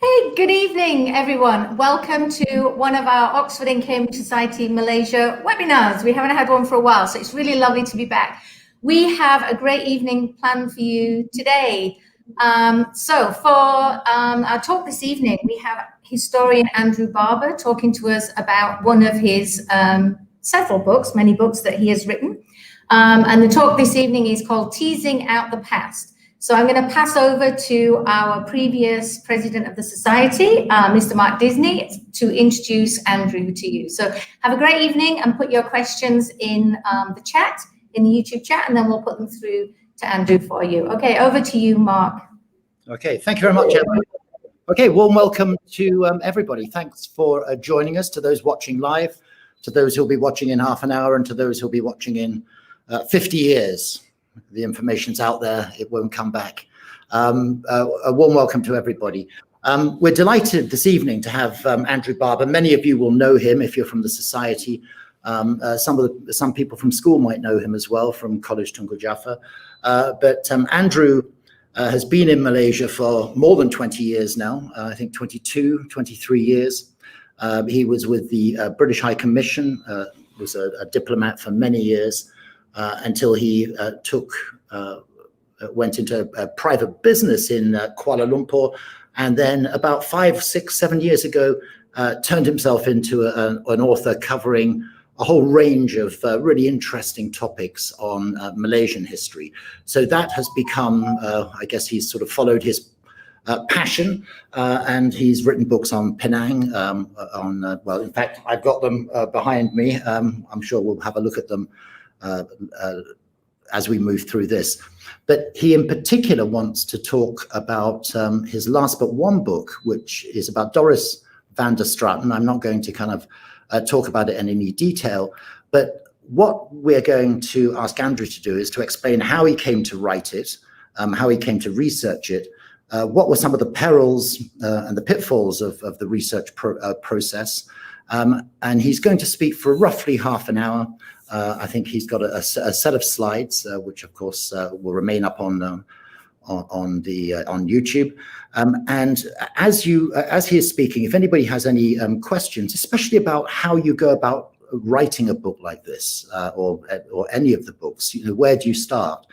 Hey, good evening, everyone. Welcome to one of our Oxford and Cambridge Society Malaysia webinars. We haven't had one for a while, so it's really lovely to be back. We have a great evening planned for you today. For our talk this evening, we have historian Andrew Barber talking to us about one of his several books, many books that he has written. And the talk this evening is called Teasing Out the Past. So I'm going to pass over to our previous president of the society, Mr. Mark Disney, to introduce Andrew to you. So have a great evening and put your questions in the chat, in the YouTube chat, and then we'll put them through to Andrew for you. Okay, over to you, Mark. Okay, thank you very much, Emma. Okay, warm welcome to everybody. Thanks for joining us, to those watching live, to those who'll be watching in half an hour, and to those who'll be watching in 50 years. The information's out there, it won't come back. A warm welcome to everybody. We're delighted this evening to have Andrew Barber. Many of you will know him if you're from the society. Some people from school might know him as well, from College Tunku Jaffa. But Andrew has been in Malaysia for more than 20 years now, I think 22, 23 years. He was with the British High Commission, was a diplomat for many years. Until he went into a private business in Kuala Lumpur, and then about 5, 6, 7 years ago, turned himself into an author covering a whole range of really interesting topics on Malaysian history. So that has become, I guess he's sort of followed his passion, and he's written books on Penang, well, in fact, I've got them behind me. I'm sure we'll have a look at them as we move through this. But he in particular wants to talk about his last but one book, which is about Doris van der Straten. I'm not going to kind of talk about it in any detail, but what we're going to ask Andrew to do is to explain how he came to write it, how he came to research it, what were some of the perils and the pitfalls of the research process. And he's going to speak for roughly half an hour. I think he's got a set of slides, which of course will remain up on YouTube. And as he is speaking, if anybody has any questions, especially about how you go about writing a book like this, or any of the books, where do you start?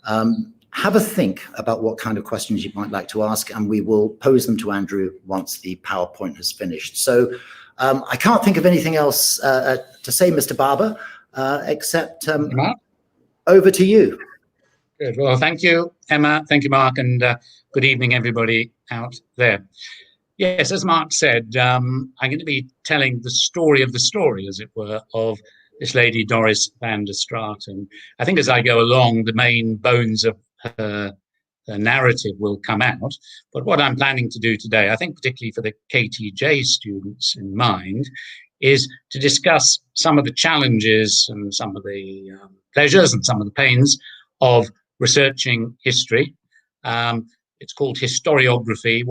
Have a think about what kind of questions you might like to ask, and we will pose them to Andrew once the PowerPoint has finished. So I can't think of anything else to say, Mr. Barber, except over to you. Good. Well, thank you, Emma. Thank you, Mark, and good evening, everybody out there. Yes, as Mark said, I'm going to be telling the story of the story, as it were, of this lady, Doris van der Straten. I think as I go along, the main bones of her narrative will come out. But what I'm planning to do today, I think particularly for the KTJ students in mind, is to discuss some of the challenges and some of the pleasures and some of the pains of researching history. It's called historiography.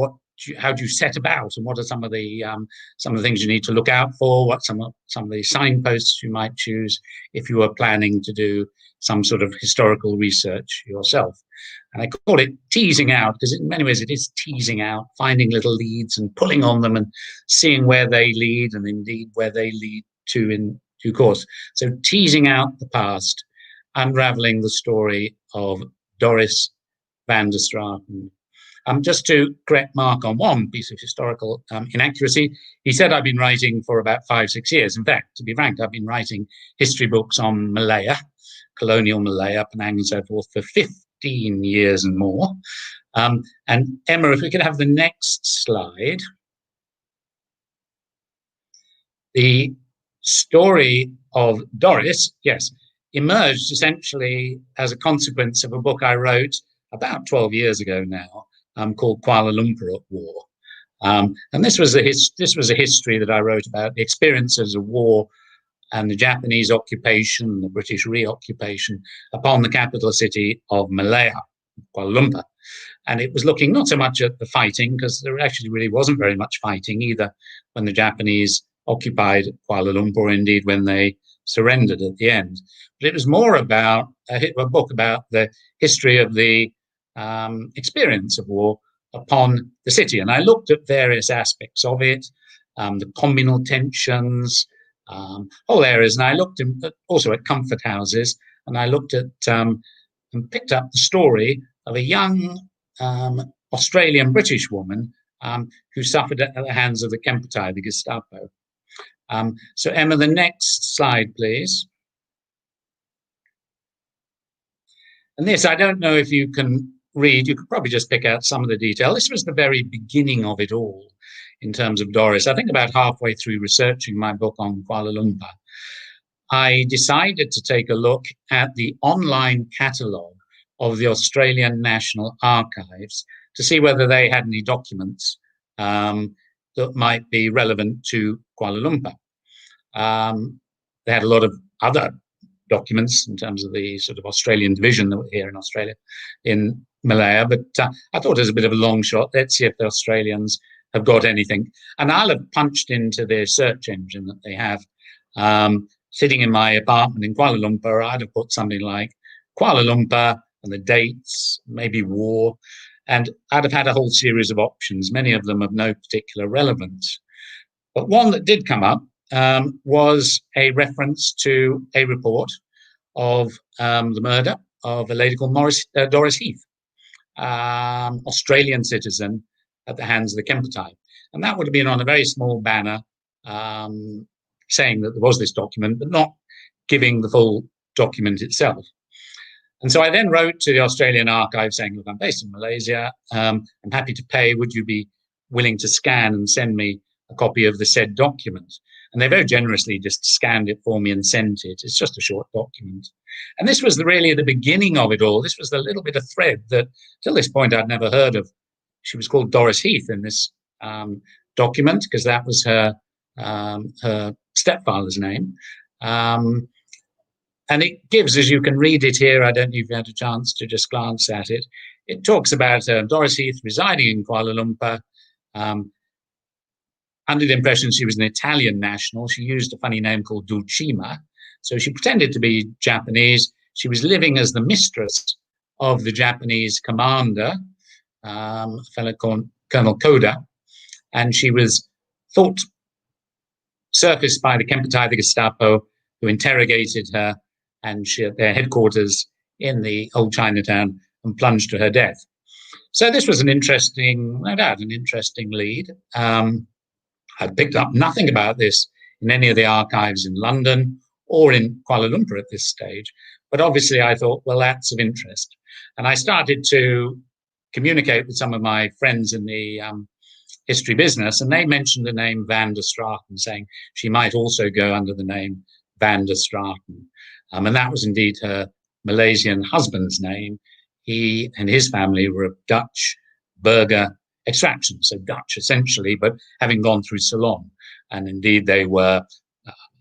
How do you set about, and what are some of the things you need to look out for? What some of the signposts you might choose if you are planning to do some sort of historical research yourself. And I call it teasing out because in many ways it is teasing out, finding little leads and pulling on them and seeing where they lead, and indeed where they lead to in due course. So teasing out the past, unravelling the story of Doris van der Straten. Just to correct Mark on one piece of historical inaccuracy, he said I've been writing for about 5, 6 years. In fact, to be frank, I've been writing history books on Malaya, colonial Malaya, Penang and so forth, for 15 years and more. And Emma, if we could have the next slide. The story of Doris, yes, emerged essentially as a consequence of a book I wrote about 12 years ago now, called Kuala Lumpur at War. And this was a history that I wrote about the experiences of war and the Japanese occupation, the British reoccupation upon the capital city of Malaya, Kuala Lumpur. And it was looking not so much at the fighting, because there actually really wasn't very much fighting either when the Japanese occupied Kuala Lumpur, indeed when they surrendered at the end. But it was more about a book about the history of the experience of war upon the city. And I looked at various aspects of it, the communal tensions, whole areas. And I looked also at comfort houses, and I looked at and picked up the story of a young Australian British woman who suffered at the hands of the Kempeitai, the Gestapo. So Emma, the next slide, please. And this, I don't know if you can read, you could probably just pick out some of the detail. This was the very beginning of it all in terms of Doris. I think about halfway through researching my book on Kuala Lumpur, I decided to take a look at the online catalogue of the Australian National Archives to see whether they had any documents that might be relevant to Kuala Lumpur. They had a lot of other documents in terms of the sort of Australian division that were here in Australia, in Malaya, but I thought it was a bit of a long shot. Let's see if the Australians have got anything. And I'll have punched into their search engine that they have. Sitting in my apartment in Kuala Lumpur, I'd have put something like Kuala Lumpur and the dates, maybe war, and I'd have had a whole series of options, many of them of no particular relevance. But one that did come up was a reference to a report of the murder of a lady called Doris Heath, Australian citizen, at the hands of the Kempeitai. And that would have been on a very small banner saying that there was this document, but not giving the full document itself. And so I then wrote to the Australian Archive saying, look, I'm based in Malaysia. I'm happy to pay. Would you be willing to scan and send me a copy of the said document? And they very generously just scanned it for me and sent it. It's just a short document. And this was really the beginning of it all. This was the little bit of thread that, till this point, I'd never heard of. She was called Doris Heath in this document because that was her stepfather's name. And it gives, as you can read it here, I don't know if you had a chance to just glance at it, it talks about Doris Heath residing in Kuala Lumpur. Under the impression she was an Italian national, she used a funny name called Dulcima. So she pretended to be Japanese. She was living as the mistress of the Japanese commander, a fellow called Colonel Koda, and she was thought surfaced by the Kempeitai, the Gestapo, who interrogated her, and she at their headquarters in the old Chinatown, and plunged to her death. So this was an interesting, no doubt, an interesting lead. I'd picked up nothing about this in any of the archives in London or in Kuala Lumpur at this stage, but obviously I thought, well, that's of interest. And I started to communicate with some of my friends in the history business, and they mentioned the name Van der Straten, saying she might also go under the name Van der Straten. And that was indeed her Malaysian husband's name. He and his family were of Dutch burgher extraction, so Dutch essentially, but having gone through Ceylon. And indeed they were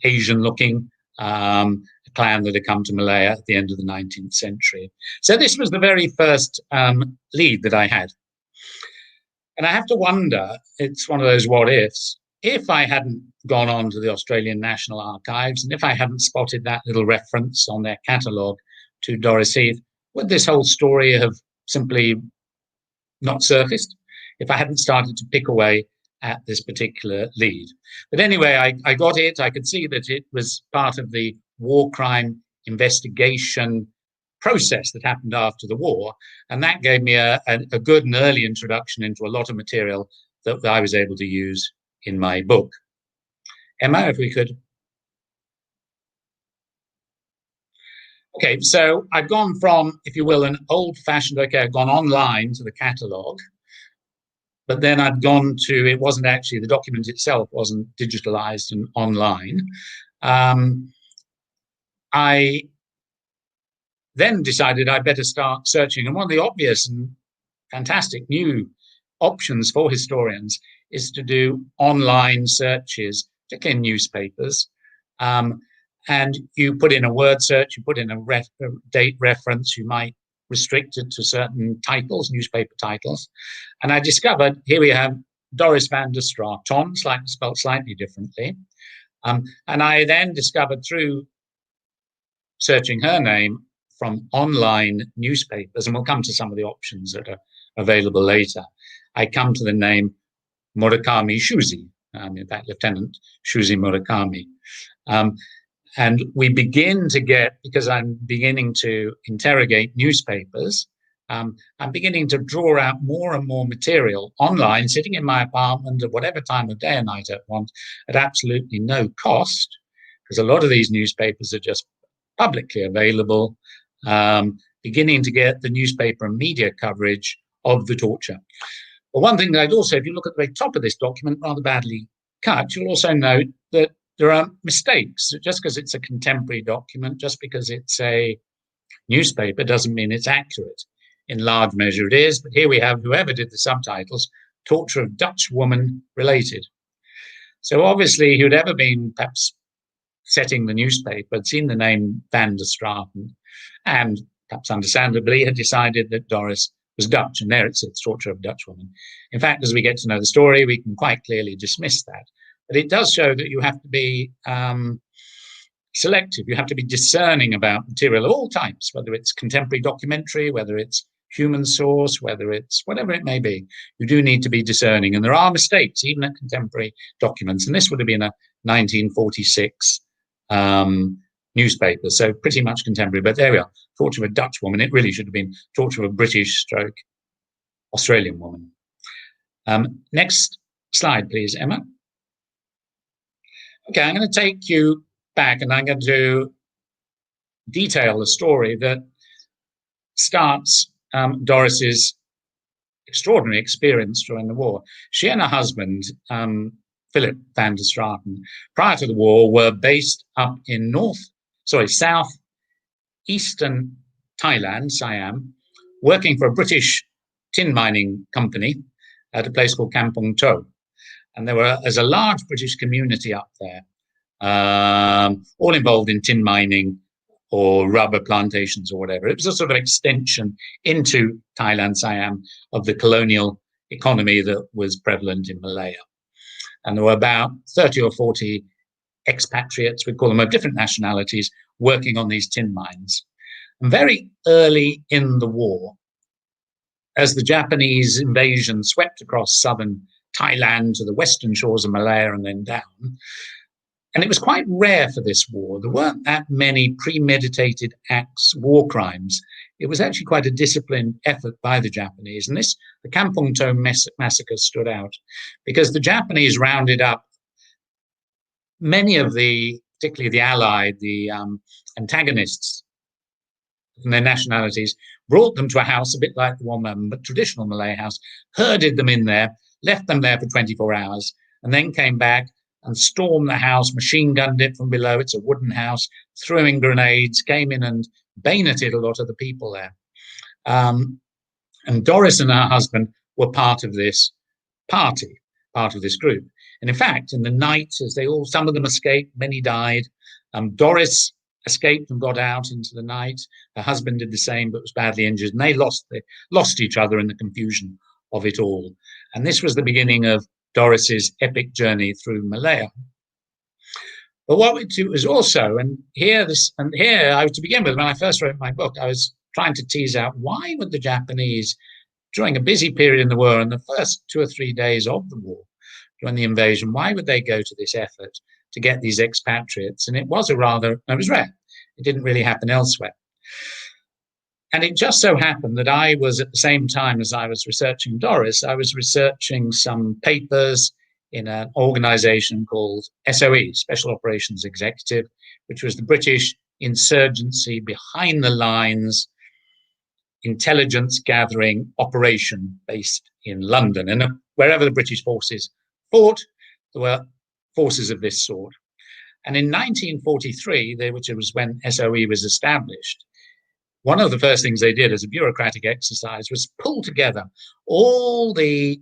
Asian-looking, a clan that had come to Malaya at the end of the 19th century. So this was the very first lead that I had. And I have to wonder, it's one of those what ifs, if I hadn't gone on to the Australian National Archives and if I hadn't spotted that little reference on their catalogue to Doris Heath, would this whole story have simply not surfaced if I hadn't started to pick away at this particular lead? But anyway, I got it. I could see that it was part of the war crime investigation process that happened after the war. And that gave me a good and early introduction into a lot of material that I was able to use in my book. Emma, if we could. Okay, so I've gone from, if you will, an old-fashioned, I've gone online to the catalogue, but then I'd gone to, it wasn't actually, the document itself wasn't digitalized and online. I then decided I'd better start searching. And one of the obvious and fantastic new options for historians is to do online searches, particularly in newspapers. And you put in a word search, you put in a date reference, you might restrict it to certain titles, newspaper titles. And I discovered, here we have Doris van der Straten, spelled slightly differently. And I then discovered through searching her name from online newspapers, and we'll come to some of the options that are available later, I come to the name Murakami Shuzi, in fact, Lieutenant Shuzi Murakami. And we begin to get, because I'm beginning to interrogate newspapers, I'm beginning to draw out more and more material online, sitting in my apartment at whatever time of day and night I want, at absolutely no cost, because a lot of these newspapers are just publicly available, beginning to get the newspaper and media coverage of the torture. Well, one thing that I'd also, if you look at the very top of this document, rather badly cut, you'll also note that there are mistakes. Just because it's a contemporary document, just because it's a newspaper, doesn't mean it's accurate. In large measure it is, but here we have whoever did the subtitles, torture of Dutch woman related. So obviously who'd ever been perhaps setting the newspaper had seen the name Van der Straten and perhaps understandably had decided that Doris was Dutch, and there it sits, torture of Dutch woman. In fact, as we get to know the story, we can quite clearly dismiss that. But it does show that you have to be selective. You have to be discerning about material of all types, whether it's contemporary documentary, whether it's human source, whether it's whatever it may be. You do need to be discerning. And there are mistakes, even at contemporary documents. And this would have been a 1946 newspaper, so pretty much contemporary. But there we are, torture of a Dutch woman. It really should have been torture of a British / Australian woman. Next slide, please, Emma. Okay, I'm going to take you back and I'm going to detail the story that starts Doris's extraordinary experience during the war. She and her husband, Philip van der Straten, prior to the war, were based up in south eastern Thailand, Siam, working for a British tin mining company at a place called Kampong Toh. And there was a large British community up there, all involved in tin mining or rubber plantations or whatever. It was a sort of extension into Thailand, Siam, of the colonial economy that was prevalent in Malaya. And there were about 30 or 40 expatriates, we call them, of different nationalities, working on these tin mines. And very early in the war, as the Japanese invasion swept across southern Thailand to the western shores of Malaya and then down, and it was quite rare for this war. There weren't that many premeditated acts, war crimes. It was actually quite a disciplined effort by the Japanese. And the Kampong Toh massacre stood out because the Japanese rounded up many of particularly the Allied, the antagonists from their nationalities, brought them to a house a bit like the one, traditional Malay house, herded them in there, left them there for 24 hours, and then came back and stormed the house, machine gunned it from below. It's a wooden house, threw in grenades, came in and bayoneted a lot of the people there. And Doris and her husband were part of this party, part of this group. And in fact, in the night, as some of them escaped, many died. Doris escaped and got out into the night. Her husband did the same, but was badly injured. And they lost each other in the confusion of it all. And this was the beginning of Doris's epic journey through Malaya. But what it was also, and here I was, to begin with, when I first wrote my book, I was trying to tease out why would the Japanese, during a busy period in the war, in the first 2 or 3 days of the war, during the invasion, why would they go to this effort to get these expatriates? And it was rare. It didn't really happen elsewhere. And it just so happened that I was, at the same time as I was researching Doris, I was researching some papers in an organization called SOE, Special Operations Executive, which was the British insurgency behind the lines intelligence gathering operation based in London. And wherever the British forces fought, there were forces of this sort. And in 1943, which was when SOE was established, one of the first things they did as a bureaucratic exercise was pull together all the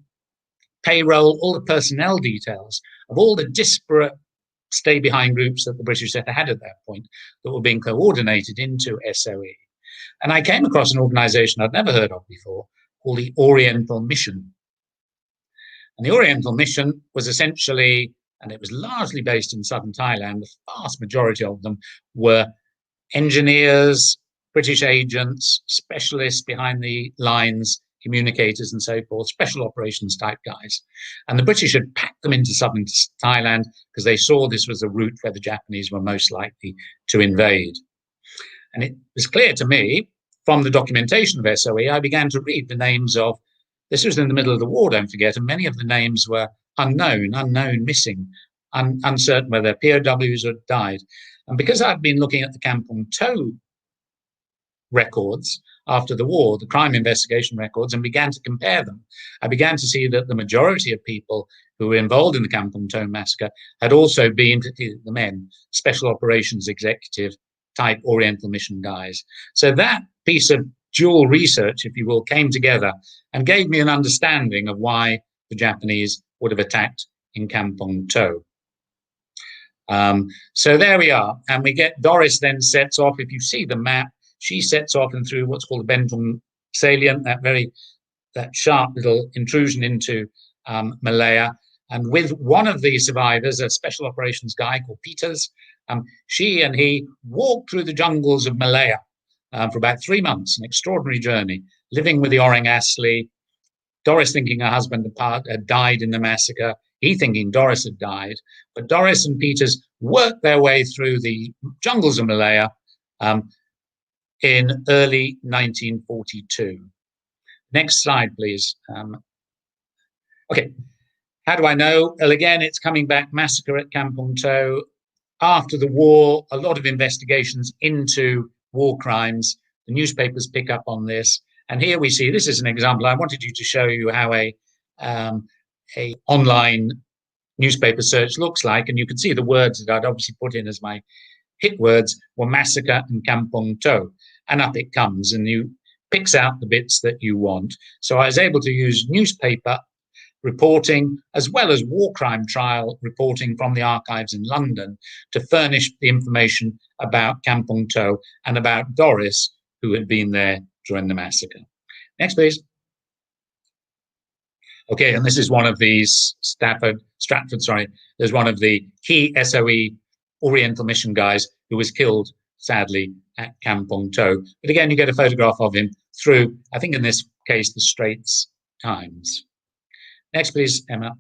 payroll, all the personnel details of all the disparate stay-behind groups that the British had at that point that were being coordinated into SOE. And I came across an organization I'd never heard of before called the Oriental Mission. And the Oriental Mission was essentially, and it was largely based in southern Thailand, the vast majority of them were engineers, British agents, specialists behind the lines communicators and so forth, special operations type guys. And the British had packed them into southern Thailand because they saw this was a route where the Japanese were most likely to invade. And it was clear to me from the documentation of SOE, I began to read the names of, this was in the middle of the war, don't forget, and many of the names were unknown, missing, uncertain whether POWs had died. And because I'd been looking at the Kampong Tow records after the war, the crime investigation records, and began to compare them, I began to see that the majority of people who were involved in the Kampong Tow massacre had also been, particularly the men, special operations executive type Oriental Mission guys. So that piece of dual research, if you will, came together and gave me an understanding of why the Japanese would have attacked in Kampong Tow. So there we are. And we get Doris then sets off, if you see the map, she sets off and through what's called the Bentong salient, that sharp little intrusion into Malaya. And with one of the survivors, a special operations guy called Peters, she and he walked through the jungles of Malaya for about 3 months, an extraordinary journey, living with the Orang Asli, Doris thinking her husband had died in the massacre, he thinking Doris had died. But Doris and Peters worked their way through the jungles of Malaya in early 1942. Next slide, please. Okay, how do I know? Well, again, it's coming back, massacre at Kampong Tow. After the war, a lot of investigations into war crimes. The newspapers pick up on this. And here we see, this is an example. I wanted you to show you how a online newspaper search looks like. And you can see the words that I'd obviously put in as my hit words were massacre and Kampong Tow. And up it comes, and you picks out the bits that you want. So I was able to use newspaper reporting as well as war crime trial reporting from the archives in London to furnish the information about Kampong Tow and about Doris, who had been there during the massacre. Next, please. Okay, and this is one of these Stratford, there's one of the key SOE Oriental Mission guys who was killed, sadly, at Kampong Tow. But again, you get a photograph of him through, I think in this case, the Straits Times. Next, please, Emma.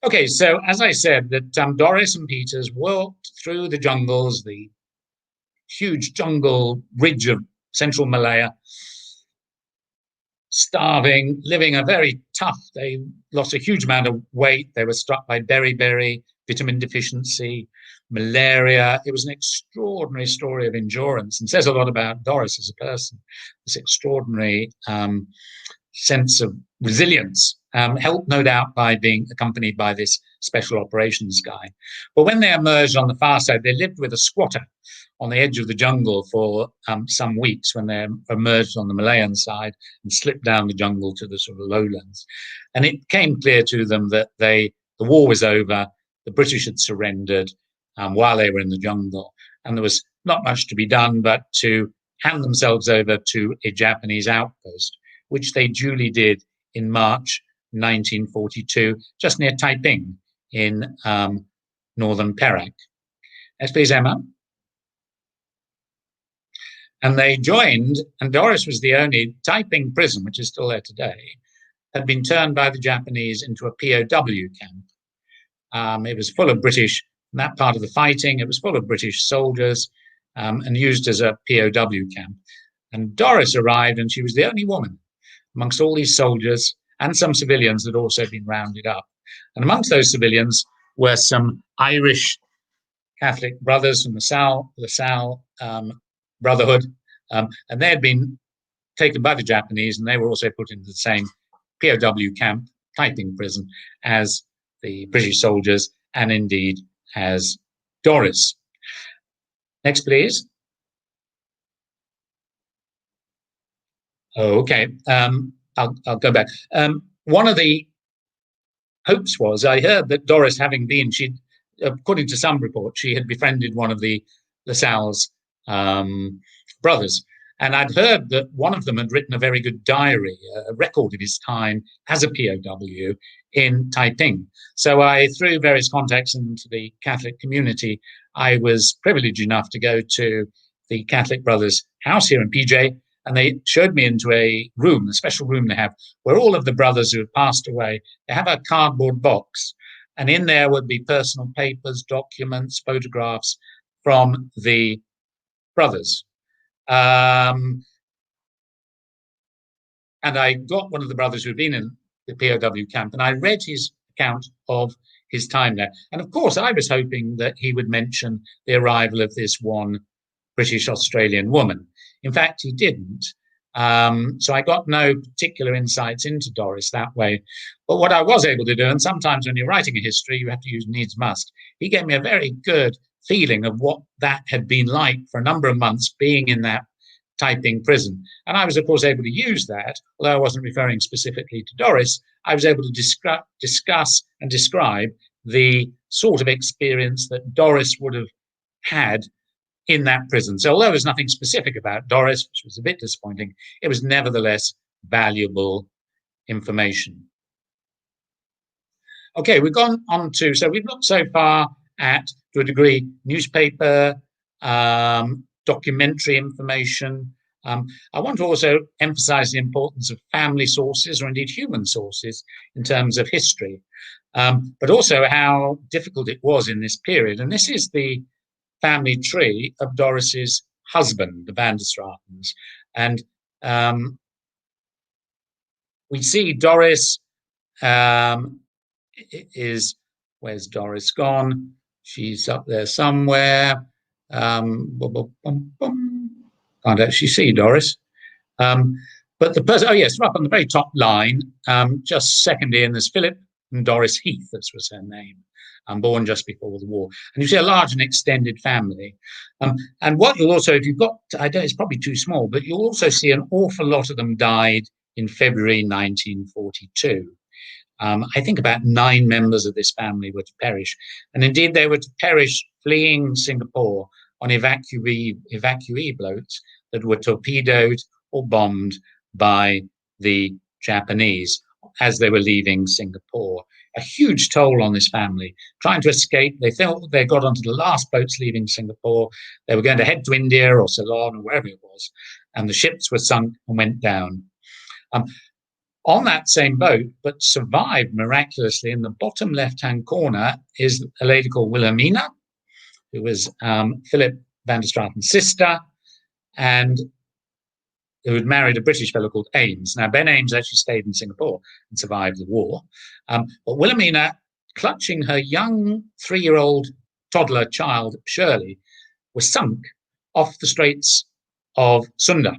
Okay, so as I said, that Doris and Peters walked through the jungles, the huge jungle ridge of central Malaya, starving, living a very tough, they lost a huge amount of weight. They were struck by beriberi, vitamin deficiency, malaria. It was an extraordinary story of endurance and says a lot about Doris as a person, this extraordinary sense of resilience, helped no doubt by being accompanied by this special operations guy. But when they emerged on the far side, they lived with a squatter on the edge of the jungle for some weeks when they emerged on the Malayan side and slipped down the jungle to the sort of lowlands. And it became clear to them that the war was over, the British had surrendered while they were in the jungle, and there was not much to be done but to hand themselves over to a Japanese outpost, which they duly did in March 1942, just near Taiping in northern Perak. Yes, please, Emma. And they joined, and Doris was the only, Taiping Prison, which is still there today, had been turned by the Japanese into a POW camp. It was full of British, in that part of the fighting, it was full of British soldiers and used as a POW camp. And Doris arrived, and she was the only woman amongst all these soldiers and some civilians that had also been rounded up. And amongst those civilians were some Irish Catholic brothers from the LaSalle Brotherhood, and they had been taken by the Japanese, and they were also put into the same POW camp, Taiping Prison, as the British soldiers, and indeed as Doris. Next, please. Okay, I'll go back. One of the hopes was, I heard that Doris, having been, according to some reports, she had befriended one of the LaSalle's brothers. And I'd heard that one of them had written a very good diary, a record of his time as a POW in Taiping. So through various contacts into the Catholic community, I was privileged enough to go to the Catholic brothers' house here in PJ and they showed me into a room, a special room they have, where all of the brothers who had passed away, they have a cardboard box, and in there would be personal papers, documents, photographs from the brothers. And I got one of the brothers who had been in the POW camp, and I read his account of his time there. And of course, I was hoping that he would mention the arrival of this one British Australian woman. In fact, he didn't. So I got no particular insights into Doris that way. But what I was able to do, and sometimes when you're writing a history, you have to use needs must, he gave me a very good feeling of what that had been like for a number of months being in that typing prison. And I was, of course, able to use that, although I wasn't referring specifically to Doris. I was able to discuss and describe the sort of experience that Doris would have had in that prison. So although there's nothing specific about Doris, which was a bit disappointing, it was nevertheless valuable information. Okay, we've gone on to, so we've looked so far at, to a degree, newspaper, documentary information. I want to also emphasize the importance of family sources, or indeed human sources, in terms of history, but also how difficult it was in this period. And this is the family tree of Doris's husband, the Van der Strattens. And we see Doris where's Doris gone? She's up there somewhere. Can't actually see Doris. But the person, oh yes, up on the very top line, just second in, there's Philip and Doris Heath, that was her name, born just before the war. And you see a large and extended family. And what you'll also, if you've got, I don't, it's probably too small, but you'll also see an awful lot of them died in February 1942. I think about 9 members of this family were to perish. And indeed, they were to perish fleeing Singapore on evacuee boats that were torpedoed or bombed by the Japanese as they were leaving Singapore. A huge toll on this family. Trying to escape, they felt they got onto the last boats leaving Singapore. They were going to head to India or Ceylon or wherever it was, and the ships were sunk and went down. On that same boat, but survived miraculously, in the bottom left-hand corner is a lady called Wilhelmina, who was Philip van der Stratten's sister, and who had married a British fellow called Ames. Now, Ben Ames actually stayed in Singapore and survived the war. But Wilhelmina, clutching her young 3-year-old toddler child, Shirley, was sunk off the Straits of Sunda.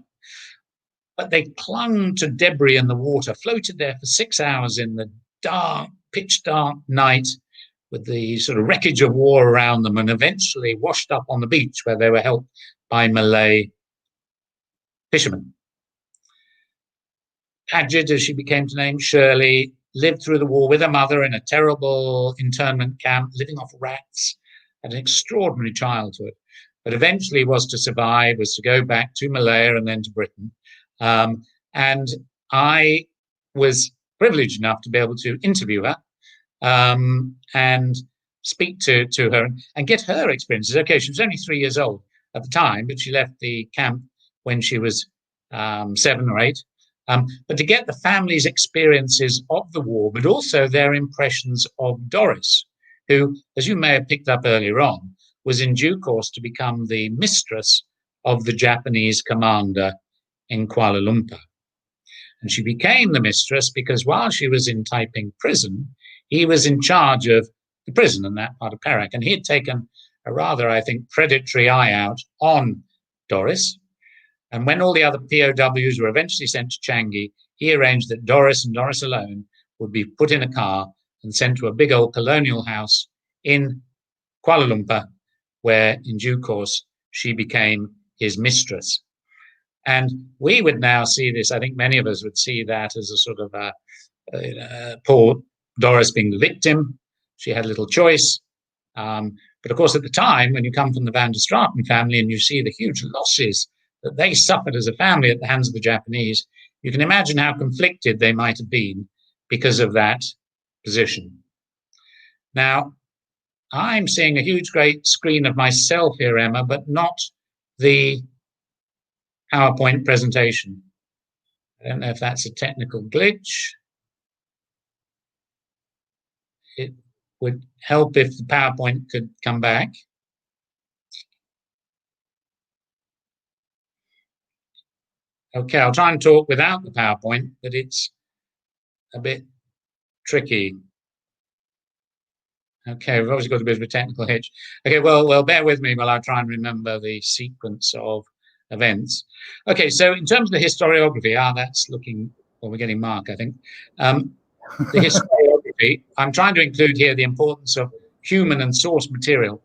But they clung to debris in the water, floated there for 6 hours in the dark, pitch dark night with the sort of wreckage of war around them, and eventually washed up on the beach where they were helped by Malay fishermen. Padgett, as she became to name, Shirley, lived through the war with her mother in a terrible internment camp, living off rats, had an extraordinary childhood, but eventually was to survive, was to go back to Malaya and then to Britain. And I was privileged enough to be able to interview her and speak to her and get her experiences. Okay, she was only 3 years old at the time, but she left the camp when she was 7 or 8. But to get the family's experiences of the war, but also their impressions of Doris, who, as you may have picked up earlier on, was in due course to become the mistress of the Japanese commander in Kuala Lumpur. And she became the mistress because while she was in Taiping prison, he was in charge of the prison in that part of Perak. And he had taken a rather, I think, predatory eye out on Doris. And when all the other POWs were eventually sent to Changi, he arranged that Doris and Doris alone would be put in a car and sent to a big old colonial house in Kuala Lumpur, where in due course she became his mistress. And we would now see this, I think many of us would see that as a sort of poor Doris being the victim. She had little choice. But of course, at the time, when you come from the Van der Straten family and you see the huge losses that they suffered as a family at the hands of the Japanese, you can imagine how conflicted they might have been because of that position. Now, I'm seeing a huge, great screen of myself here, Emma, but not the PowerPoint presentation. I don't know if that's a technical glitch. It would help if the PowerPoint could come back. Okay, I'll try and talk without the PowerPoint, but it's a bit tricky. Okay, we've obviously got a bit of a technical hitch. Okay, well, bear with me while I try and remember the sequence of events. Okay, so in terms of the historiography, that's looking, well, we're getting Mark, I think. The historiography, I'm trying to include here the importance of human and source material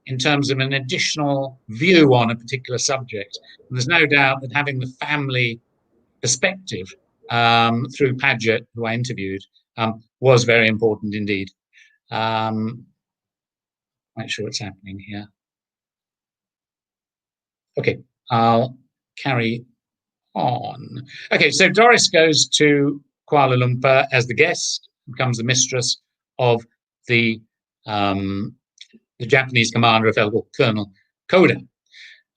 in terms of an additional view on a particular subject. And there's no doubt that having the family perspective through Padgett, who I interviewed, was very important indeed. Make sure it's happening here. Okay, I'll carry on. Okay, so Doris goes to Kuala Lumpur as the guest, becomes the mistress of the Japanese commander of Colonel Koda. And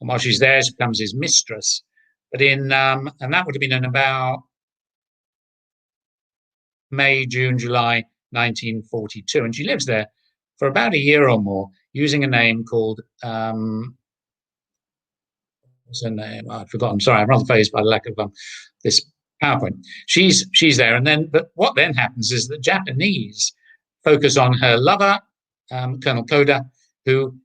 while she's there, she becomes his mistress. But and that would have been in about May, June, July 1942. And she lives there for about a year or more using a name called, what's her name? I've forgotten. Sorry, I'm rather phased by the lack of this PowerPoint. She's there. And then, but what then happens is the Japanese focus on her lover, Colonel Koda, who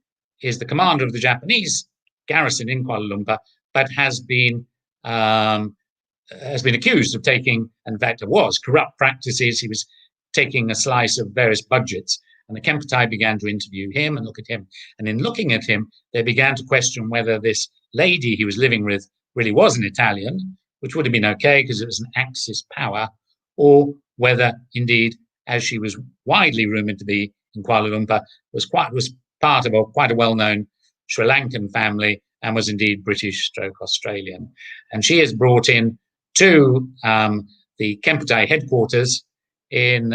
is the commander of the Japanese garrison in Kuala Lumpur, but has been accused of taking, and in fact it was, corrupt practices. He was taking a slice of various budgets, and the Kempeitai began to interview him and look at him. And in looking at him, they began to question whether this lady he was living with really was an Italian, which would have been okay because it was an Axis power, or whether indeed, as she was widely rumoured to be in Kuala Lumpur, was part of quite a well-known Sri Lankan family and was indeed British / Australian. And she is brought in to the Kempeitai headquarters in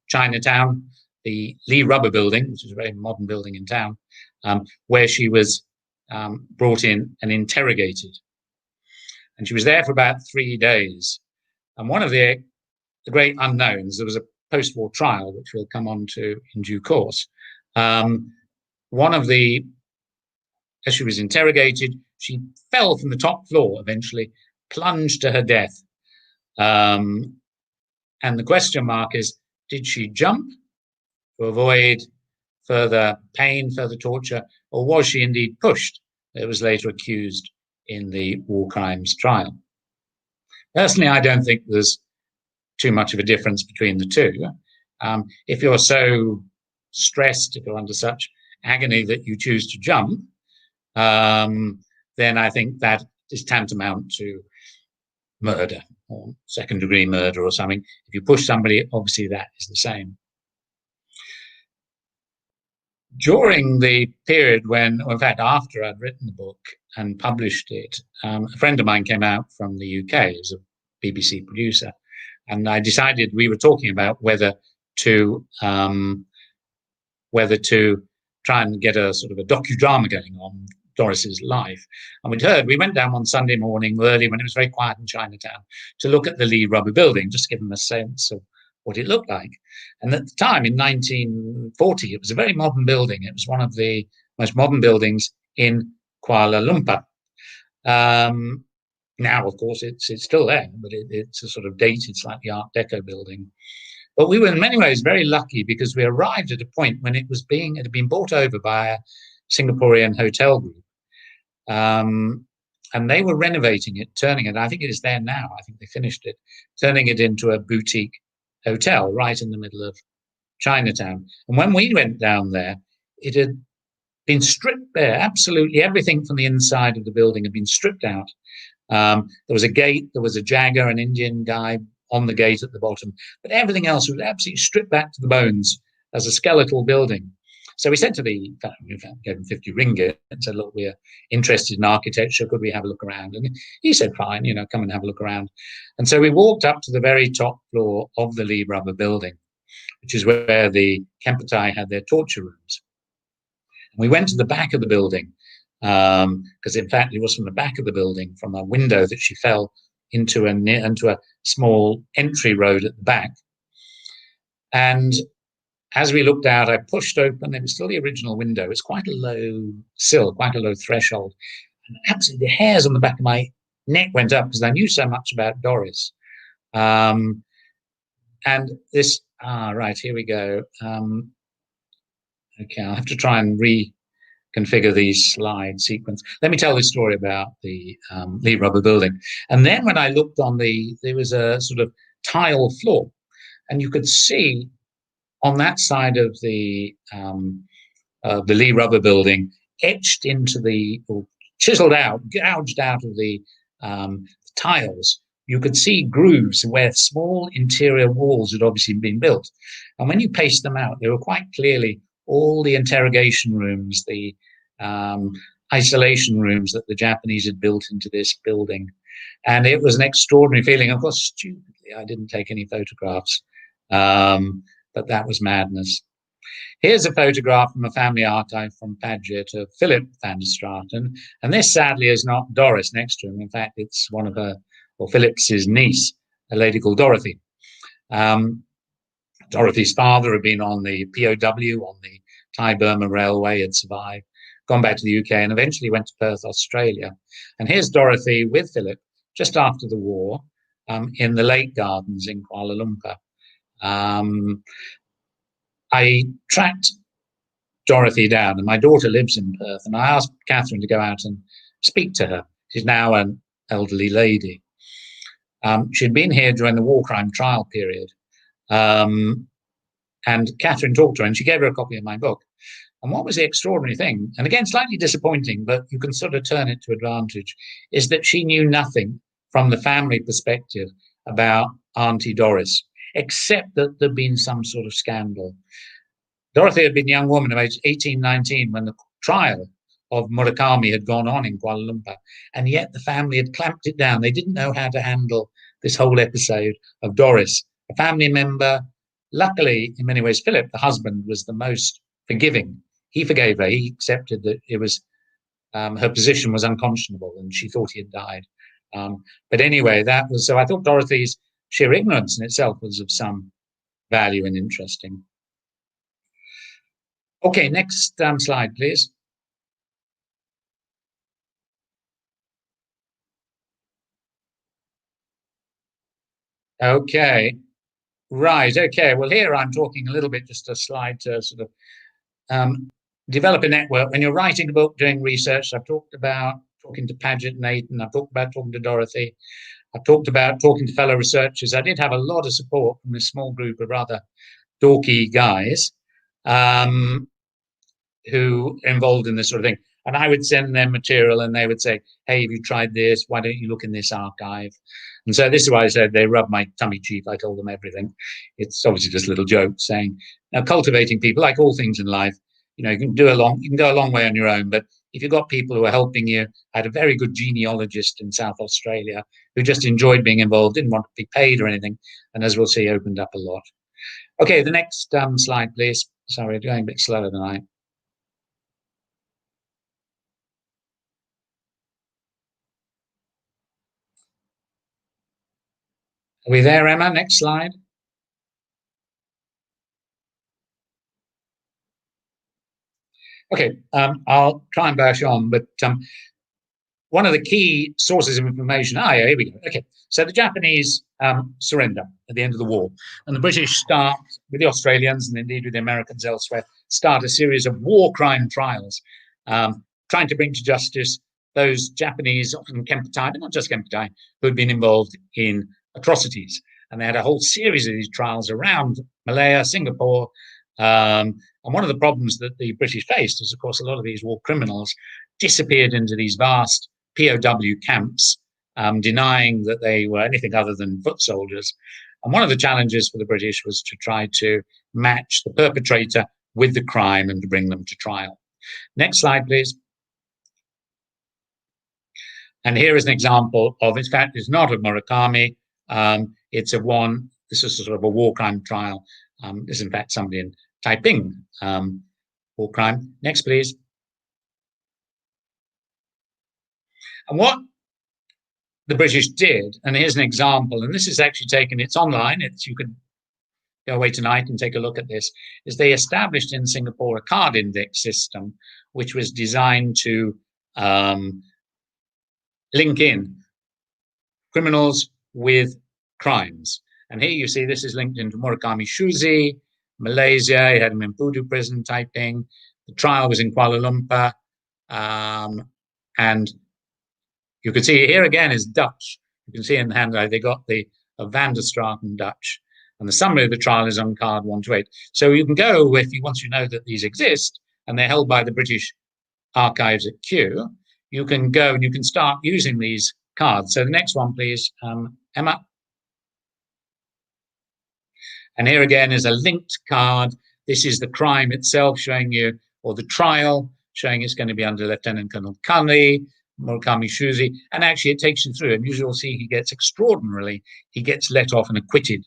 Chinatown, the Lee Rubber Building, which is a very modern building in town, where she was brought in and interrogated. And she was there for about 3 days. And one of the great unknowns, there was a post-war trial, which we'll come on to in due course. As she was interrogated, she fell from the top floor, eventually plunged to her death. And the question mark is, did she jump to avoid further pain, further torture, or was she indeed pushed? It was later accused in the war crimes trial. Personally, I don't think there's too much of a difference between the two. If you're so stressed, if you're under such agony that you choose to jump, then I think that is tantamount to murder or second-degree murder or something. If you push somebody, obviously that is the same. During the period when, or in fact, after I'd written the book and published it, a friend of mine came out from the UK as a BBC producer, and I decided, we were talking about whether to try and get a sort of a docudrama going on Doris's life. And we went down one Sunday morning early when it was very quiet in Chinatown to look at the Lee Rubber Building, just to give them a sense of what it looked like. And at the time, in 1940, it was a very modern building. It was one of the most modern buildings in Kuala Lumpur. Now, of course, it's still there, but it's a sort of dated, slightly Art Deco building. But we were in many ways very lucky because we arrived at a point when it had been bought over by a Singaporean hotel group. And they were renovating it, turning it, I think it is there now, I think they finished it, turning it into a boutique hotel right in the middle of Chinatown. And when we went down there, it had been stripped bare. Absolutely everything from the inside of the building had been stripped out. There was a gate, there was a jagger, an Indian guy on the gate at the bottom, but everything else was absolutely stripped back to the bones as a skeletal building. So we said to we gave him 50 ringgit and said, look, we're interested in architecture. Could we have a look around? And he said, fine, come and have a look around. And so we walked up to the very top floor of the Lee Rubber Building, which is where the Kempeitai had their torture rooms. And we went to the back of the building, because in fact it was from the back of the building, from a window, that she fell into a small entry road at the back. And as we looked out, I pushed open, it was still the original window. It's quite a low sill, quite a low threshold. And absolutely the hairs on the back of my neck went up because I knew so much about Doris. And this, right, here we go. Okay, I'll have to try and reconfigure the slide sequence. Let me tell this story about the Lee Rubber building. And then when I looked on there was a sort of tile floor, and you could see on that side of the Lee Rubber building, etched into or chiseled out, gouged out of the tiles, you could see grooves where small interior walls had obviously been built. And when you paced them out, they were quite clearly all the interrogation rooms, the isolation rooms that the Japanese had built into this building. And it was an extraordinary feeling. Of course, stupidly, I didn't take any photographs, but that was madness. Here's a photograph from a family archive from Paget of Philip van der Straten. And this, sadly, is not Doris next to him. In fact, it's one of her, or Philip's niece, a lady called Dorothy. Dorothy's father had been on the POW, on the Thai-Burma Railway, had survived, gone back to the UK, and eventually went to Perth, Australia. And here's Dorothy with Philip, just after the war, in the Lake Gardens in Kuala Lumpur. I tracked Dorothy down, and my daughter lives in Perth, and I asked Catherine to go out and speak to her. She's now an elderly lady. She'd been here during the war crime trial period, and Catherine talked to her, and she gave her a copy of my book. And what was the extraordinary thing, and again, slightly disappointing, but you can sort of turn it to advantage, is that she knew nothing from the family perspective about Auntie Doris, except that there'd been some sort of scandal. Dorothy had been a young woman of age 18, 19 when the trial of Murakami had gone on in Kuala Lumpur, and yet the family had clamped it down. They didn't know how to handle this whole episode of Doris, a family member. Luckily, in many ways, Philip, the husband, was the most forgiving. He forgave her. He accepted that it was her position was unconscionable, and she thought he had died. But anyway, that was so. I thought Dorothy's sheer ignorance in itself was of some value and interesting. Okay, next slide, please. Okay, right. Okay, well, here I'm talking a little bit, just a slide to sort of develop a network. When you're writing a book, doing research, I've talked about talking to Paget and Nathan. I've talked about talking to Dorothy. I've talked about talking to fellow researchers. I did have a lot of support from this small group of rather dorky guys who are involved in this sort of thing. And I would send them material and they would say, hey, have you tried this? Why don't you look in this archive? And so this is why I said they rubbed my tummy cheek. I told them everything. It's obviously just a little joke saying, now, cultivating people, like all things in life, you know, you can go a long way on your own, but if you've got people who are helping you, I had a very good genealogist in South Australia who just enjoyed being involved, didn't want to be paid or anything, and as we'll see, opened up a lot. Okay, the next slide, please. Sorry, going a bit slower than I. Are we there, Emma? Next slide. Okay, I'll try and bash on, but one of the key sources of information, yeah, here we go. Okay, so the Japanese surrender at the end of the war, and the British start, with the Australians and indeed with the Americans elsewhere, start a series of war crime trials, trying to bring to justice those Japanese, often Kempeitai, but not just Kempeitai, who had been involved in atrocities. And they had a whole series of these trials around Malaya, Singapore. And one of the problems that the British faced is, of course, a lot of these war criminals disappeared into these vast POW camps, denying that they were anything other than foot soldiers. And one of the challenges for the British was to try to match the perpetrator with the crime and to bring them to trial. Next slide, please. And here is an example of, in fact, it's not of Murakami. It's of one, this is sort of a war crime trial. This is, in fact, somebody in Taiping, war crime. Next, please. And what the British did, and here's an example, and this is actually taken, it's online, you could go away tonight and take a look at this, is they established in Singapore a card index system, which was designed to link in criminals with crimes. And here you see this is linked into Murakami Shuzi, Malaysia. He had him in Pudu Prison, Taiping. The trial was in Kuala Lumpur. And you can see here again is Dutch. You can see in the handout they got the Van der Straten Dutch. And the summary of the trial is on card 128. So you can go, if you once you know that these exist, and they're held by the British Archives at Kew, you can go and you can start using these cards. So the next one, please, Emma. And here again is a linked card. This is the crime itself showing you, or the trial, showing it's going to be under Lieutenant Colonel Cully, Murakami Shuzi, and actually it takes you through, and you'll see he gets he gets let off and acquitted,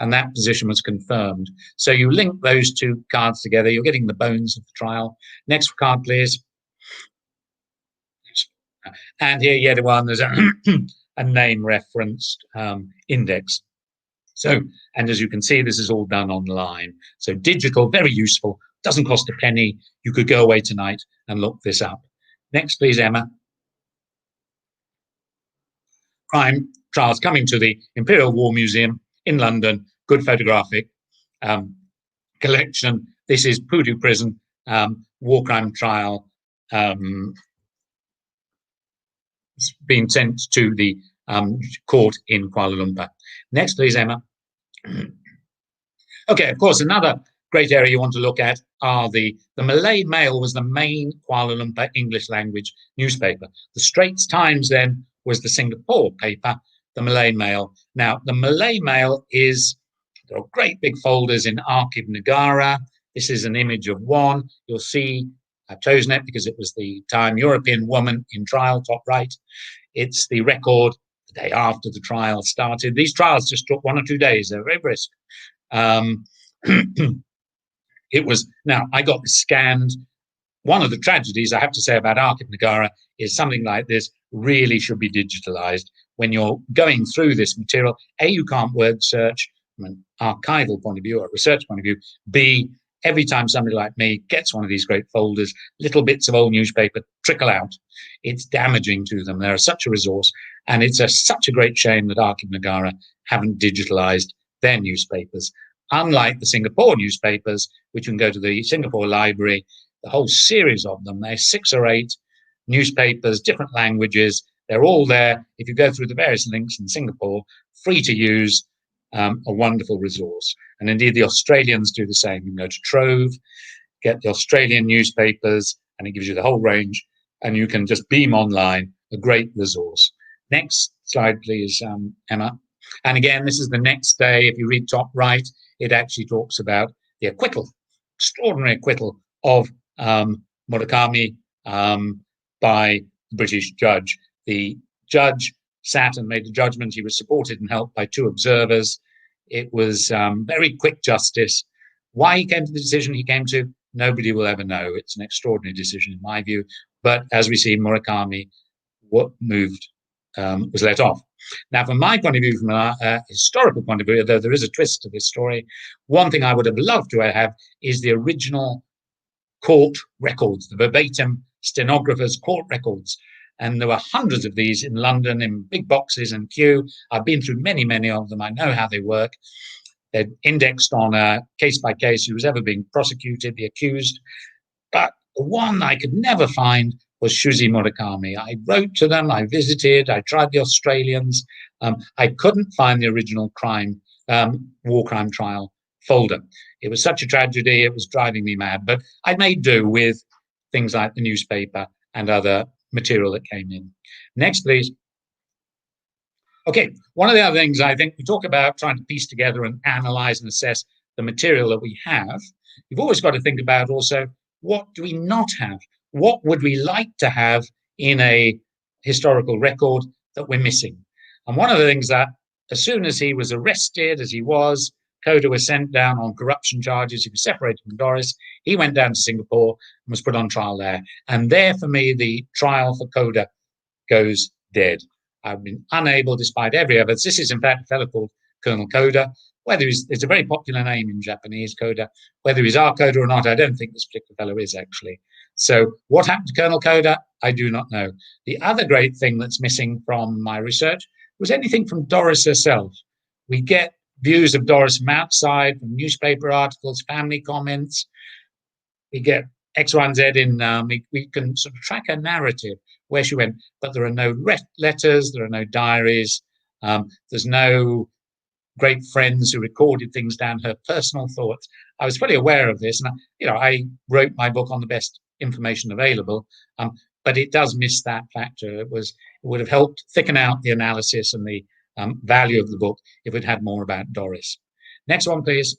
and that position was confirmed. So you link those two cards together, you're getting the bones of the trial. Next card, please. And here, yet one, there's a name referenced index. So, and as you can see, this is all done online. So digital, very useful, doesn't cost a penny. You could go away tonight and look this up. Next, please, Emma. Crime trials coming to the Imperial War Museum in London. Good photographic collection. This is Pudu Prison, war crime trial. It's been sent to the court in Kuala Lumpur. Next, please, Emma. Okay, of course, another great area you want to look at are the Malay Mail was the main Kuala Lumpur English language newspaper. The Straits Times then was the Singapore paper, the Malay Mail. Now, the Malay Mail there are great big folders in Archive Negara. This is an image of one. You'll see, I've chosen it because it was the Time European Woman in Trial, top right. It's the record the day after the trial started. These trials just took 1 or 2 days. They're very brisk. It was, now I got this scanned. One of the tragedies I have to say about Archive Negara is something like this really should be digitalized. When you're going through this material, A, you can't word search from an archival point of view or a research point of view. B, every time somebody like me gets one of these great folders, little bits of old newspaper trickle out. It's damaging to them. They're such a resource. And it's such a great shame that Archive Negara haven't digitalized their newspapers. Unlike the Singapore newspapers, which you can go to the Singapore Library, the whole series of them, there's 6 or 8 newspapers, different languages. They're all there. If you go through the various links in Singapore, free to use, a wonderful resource. And indeed, the Australians do the same. You can go to Trove, get the Australian newspapers, and it gives you the whole range. And you can just beam online, a great resource. Next slide, please, Emma. And again, this is the next day. If you read top right, it actually talks about the acquittal, extraordinary acquittal of Murakami by the British judge. The judge sat and made a judgment. He was supported and helped by 2 observers. It was very quick justice. Why he came to the decision he came to, nobody will ever know. It's an extraordinary decision in my view. But as we see, Murakami was let off. Now, from my point of view, from a historical point of view, though there is a twist to this story, one thing I would have loved to have is the original court records, the verbatim stenographers' court records. And there were hundreds of these in London in big boxes and Kew. I've been through many, many of them. I know how they work. They're indexed on a case by case who was ever being prosecuted, the accused. But the one I could never find was Shuzi Murakami. I wrote to them, I visited, I tried the Australians. I couldn't find the original war crime trial folder. It was such a tragedy, it was driving me mad. But I made do with things like the newspaper and other material that came in. Next, please. Okay, one of the other things I think we talk about trying to piece together and analyze and assess the material that we have. You've always got to think about also, what do we not have? What would we like to have in a historical record that we're missing? And one of the things that, as soon as he was arrested, as he was, Koda was sent down on corruption charges. He was separated from Doris. He went down to Singapore and was put on trial there. And there, for me, the trial for Koda goes dead. I've been unable, despite every evidence. This is, in fact, a fellow called Colonel Koda. It's a very popular name in Japanese, Koda. Whether he's our Koda or not, I don't think this particular fellow is, actually. So what happened to Colonel Koda? I do not know. The other great thing that's missing from my research was anything from Doris herself. We get views of Doris from outside, from newspaper articles, family comments. We get X, Y, and Z in, we can sort of track her narrative, where she went, but there are no letters, there are no diaries, there's no great friends who recorded things down, her personal thoughts. I was fully aware of this, and I wrote my book on the best information available, but it does miss that factor. It would have helped thicken out the analysis and the value of the book if it had more about Doris. Next one, please.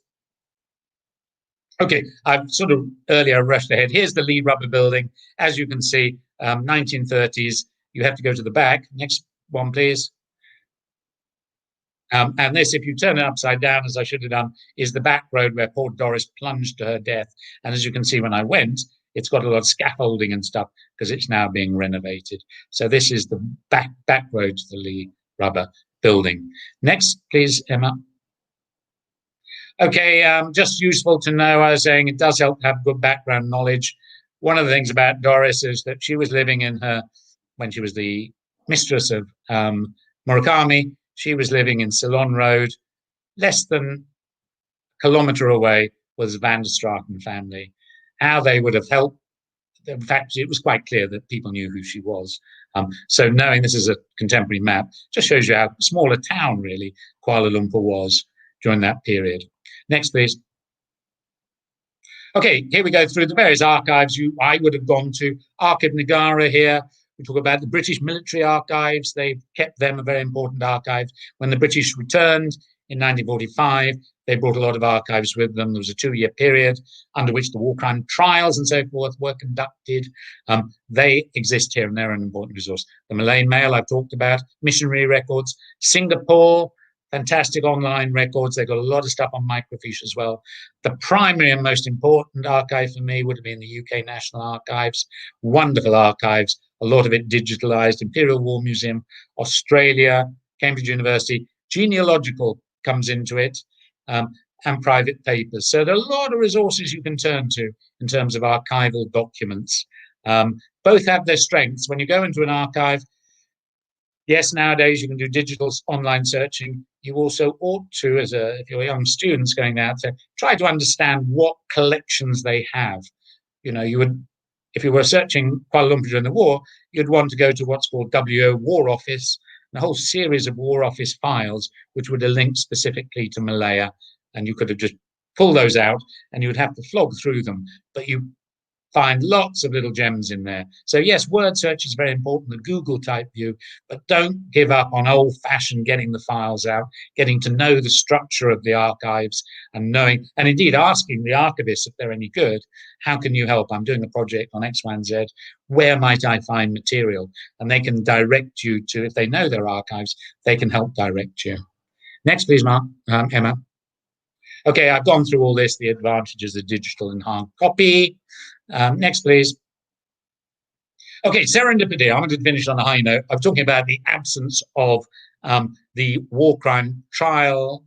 Okay, I've sort of earlier rushed ahead. Here's the Lee Rubber building. As you can see, 1930s. You have to go to the back. Next one, please. And this, if you turn it upside down, as I should have done, is the back road where poor Doris plunged to her death. And as you can see, when I went, it's got a lot of scaffolding and stuff because it's now being renovated. So this is the back road to the Lee Rubber building. Next, please, Emma. Okay, just useful to know, I was saying it does help to have good background knowledge. One of the things about Doris is that she was living when she was the mistress of Murakami, she was living in Ceylon Road. Less than a kilometre away was Van der Straten family. How they would have helped, in fact, it was quite clear that people knew who she was. So knowing this is a contemporary map just shows you how small a town, really, Kuala Lumpur was during that period. Next, please. Okay, here we go through the various archives I would have gone to. Archive Negara here. We talk about the British military archives. They've kept them a very important archive. When the British returned in 1945, they brought a lot of archives with them. There was a 2-year period under which the war crime trials and so forth were conducted. They exist here and they're an important resource. The Malayan Mail I've talked about, missionary records, Singapore, fantastic online records. They've got a lot of stuff on microfiche as well. The primary and most important archive for me would have been the UK National Archives. Wonderful archives, a lot of it digitalized. Imperial War Museum, Australia, Cambridge University. Genealogical comes into it, and private papers. So there are a lot of resources you can turn to in terms of archival documents. Both have their strengths. When you go into an archive, yes, nowadays you can do digital online searching. You also ought to, if you're young students going out, to try to understand what collections they have. If you were searching Kuala Lumpur during the war, you'd want to go to what's called WWII War Office, a whole series of War Office files, which would have linked specifically to Malaya, and you could have just pulled those out, and you would have to flog through them. But you find lots of little gems in there. So yes, word search is very important, the Google type view, but don't give up on old-fashioned getting the files out, getting to know the structure of the archives and knowing, and indeed asking the archivists if they're any good, how can you help? I'm doing a project on X, Y, and Z. Where might I find material? And they can direct you to, if they know their archives, they can help direct you. Next, please, Emma. Okay, I've gone through all this, the advantages of digital and hard copy. Next, please. Okay, serendipity. I wanted to finish on a high note. I'm talking about the absence of the war crime trial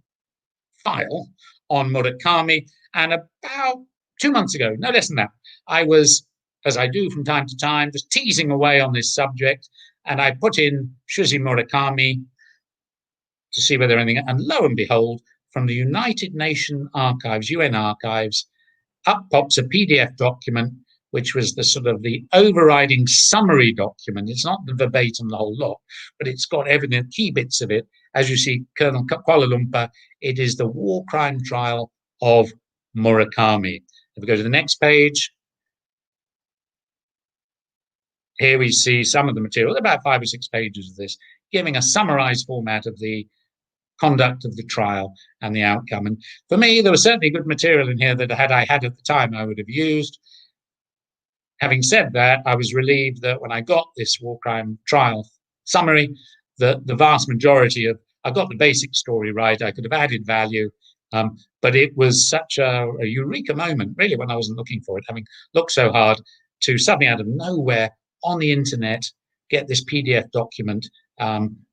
file on Murakami. And about 2 months ago, no less than that, I was, as I do from time to time, just teasing away on this subject. And I put in Shuzi Murakami to see whether anything, and lo and behold, from the United Nations Archives, UN Archives, up pops a PDF document, which was the sort of the overriding summary document. It's not the verbatim, the whole lot, but it's got everything, key bits of it. As you see, Colonel Kuala Lumpur, it is the war crime trial of Murakami. If we go to the next page, here we see some of the material, about 5 or 6 pages of this, giving a summarized format of the conduct of the trial and the outcome. And for me, there was certainly good material in here that had I had at the time, I would have used. Having said that, I was relieved that when I got this war crime trial summary, the vast majority of, I got the basic story right, I could have added value, but it was such a eureka moment, really, when I wasn't looking for it, having looked so hard, to suddenly out of nowhere on the internet get this PDF document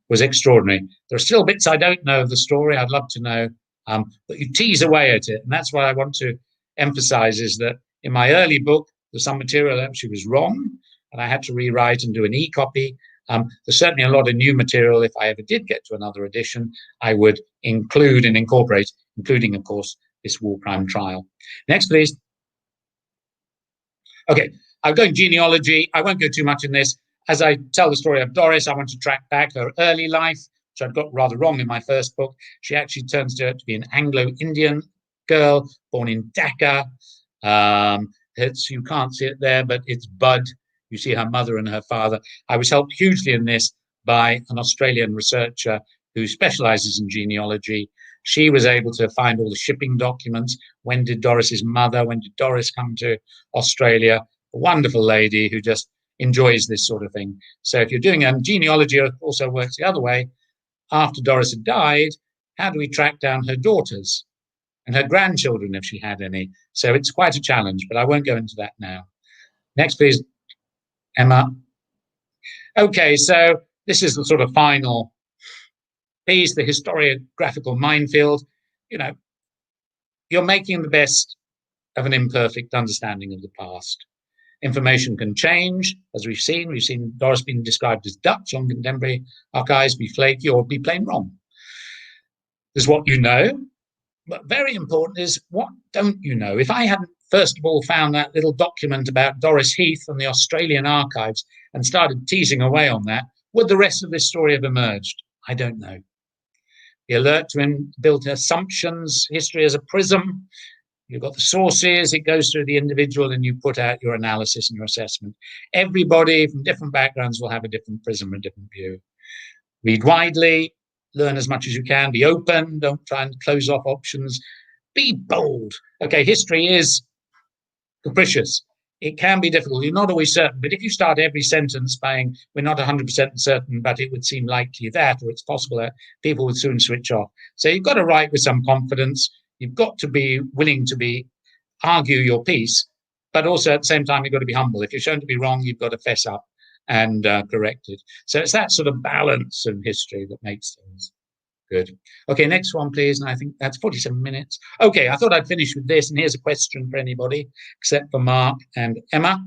was extraordinary. There are still bits I don't know of the story. I'd love to know, but you tease away at it. And that's what I want to emphasize, is that in my early book, there's some material that actually was wrong, and I had to rewrite and do an e-copy. There's certainly a lot of new material. If I ever did get to another edition, I would include and incorporate, including, of course, this war crime trial. Next, please. Okay, I'm going genealogy. I won't go too much in this. As I tell the story of Doris, I want to track back her early life, which I'd got rather wrong in my first book. She actually turns out to be an Anglo-Indian girl born in Dhaka. You can't see it there, but it's Bud. You see her mother and her father. I was helped hugely in this by an Australian researcher who specialises in genealogy. She was able to find all the shipping documents. When did Doris's mother, when did Doris come to Australia? A wonderful lady who just enjoys this sort of thing. So if you're doing a genealogy, it also works the other way. After Doris had died, how do we track down her daughters and her grandchildren if she had any? So it's quite a challenge, but I won't go into that now. Next, please, Emma. Okay, so this is the sort of final piece, the historiographical minefield. You know, you're making the best of an imperfect understanding of the past. Information can change, as we've seen. We've seen Doris being described as Dutch on contemporary archives, be flaky or be plain wrong. There's what you know, but very important is what don't you know? If I hadn't, first of all, found that little document about Doris Heath from the Australian archives and started teasing away on that, would the rest of this story have emerged? I don't know. Be alert to inbuilt assumptions, history as a prism. You've got the sources, it goes through the individual, and you put out your analysis and your assessment. Everybody from different backgrounds will have a different prism, a different view. Read widely, learn as much as you can, be open, don't try and close off options, be bold. Okay, history is capricious. It can be difficult. You're not always certain, but if you start every sentence saying, we're not 100% certain, but it would seem likely that, or it's possible that, people would soon switch off. So you've got to write with some confidence. You've got to be willing to argue your piece, but also at the same time, you've got to be humble. If you're shown to be wrong, you've got to fess up and correct it. So it's that sort of balance in history that makes things good. Okay, next one, please. And I think that's 47 minutes. Okay, I thought I'd finish with this. And here's a question for anybody, except for Mark and Emma.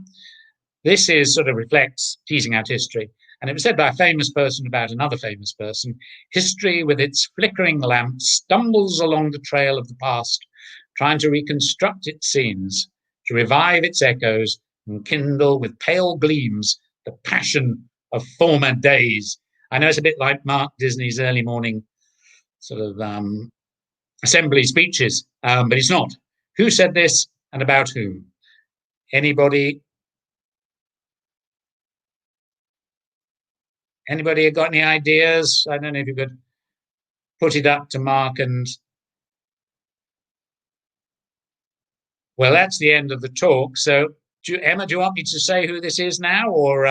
This is sort of reflects teasing out history. And it was said by a famous person about another famous person. History, with its flickering lamp, stumbles along the trail of the past, trying to reconstruct its scenes, to revive its echoes, and kindle with pale gleams the passion of former days. I know it's a bit like Mark Disney's early morning sort of assembly speeches, but it's not. Who said this and about whom? Anybody? Anybody got any ideas? I don't know if you could put it up to Mark and... Well, that's the end of the talk. So, Emma, do you want me to say who this is now, or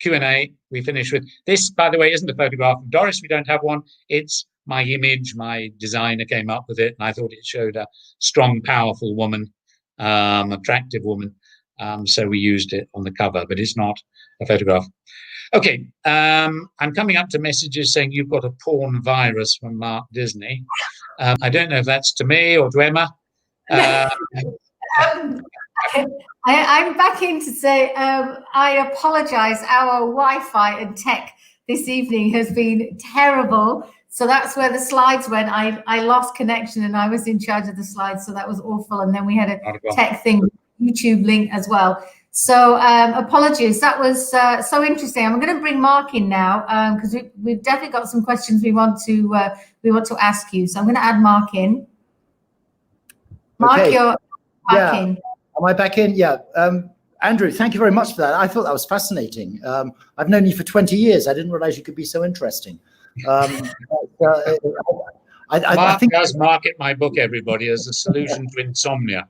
Q&A we finish with? This, by the way, isn't a photograph of Doris. We don't have one. It's my image. My designer came up with it, and I thought it showed a strong, powerful woman, attractive woman. So we used it on the cover, but it's not a photograph. Okay, I'm coming up to messages saying you've got a porn virus from Mark Disney. I don't know if that's to me or to Emma. I'm back in to say I apologise. Our Wi-Fi and tech this evening has been terrible. So that's where the slides went. I lost connection and I was in charge of the slides. So that was awful. And then we had a tech thing, YouTube link as well. So apologies. That was so interesting. I'm going to bring Mark in now because we've definitely got some questions we want to ask you. So I'm going to add Mark in. Mark, okay. You're back in. Am I back in? Yeah. Andrew, thank you very much for that. I thought that was fascinating. I've known you for 20 years. I didn't realize you could be so interesting. I think does market my book, everybody, as a solution to insomnia,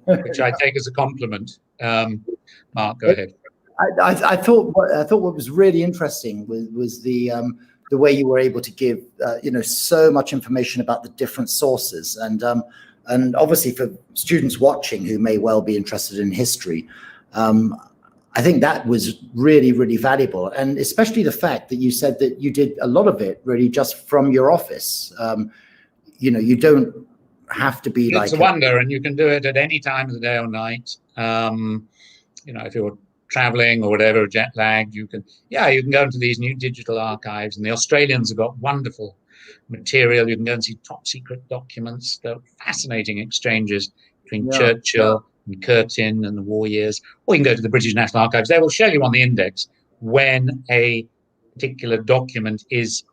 which I take as a compliment. Mark, go ahead. I thought what was really interesting was the way you were able to give so much information about the different sources, and obviously for students watching who may well be interested in history, I think that was really, really valuable. And especially the fact that you said that you did a lot of it really just from your office. You don't have to be it's a wonder, and you can do it at any time of the day or night. If you're traveling or whatever, jet lagged, you can go into these new digital archives, and the Australians have got wonderful material. You can go and see top secret documents, the fascinating exchanges between Churchill and Curtin and the war years, or you can go to the British National Archives. They will show you on the index when a particular document is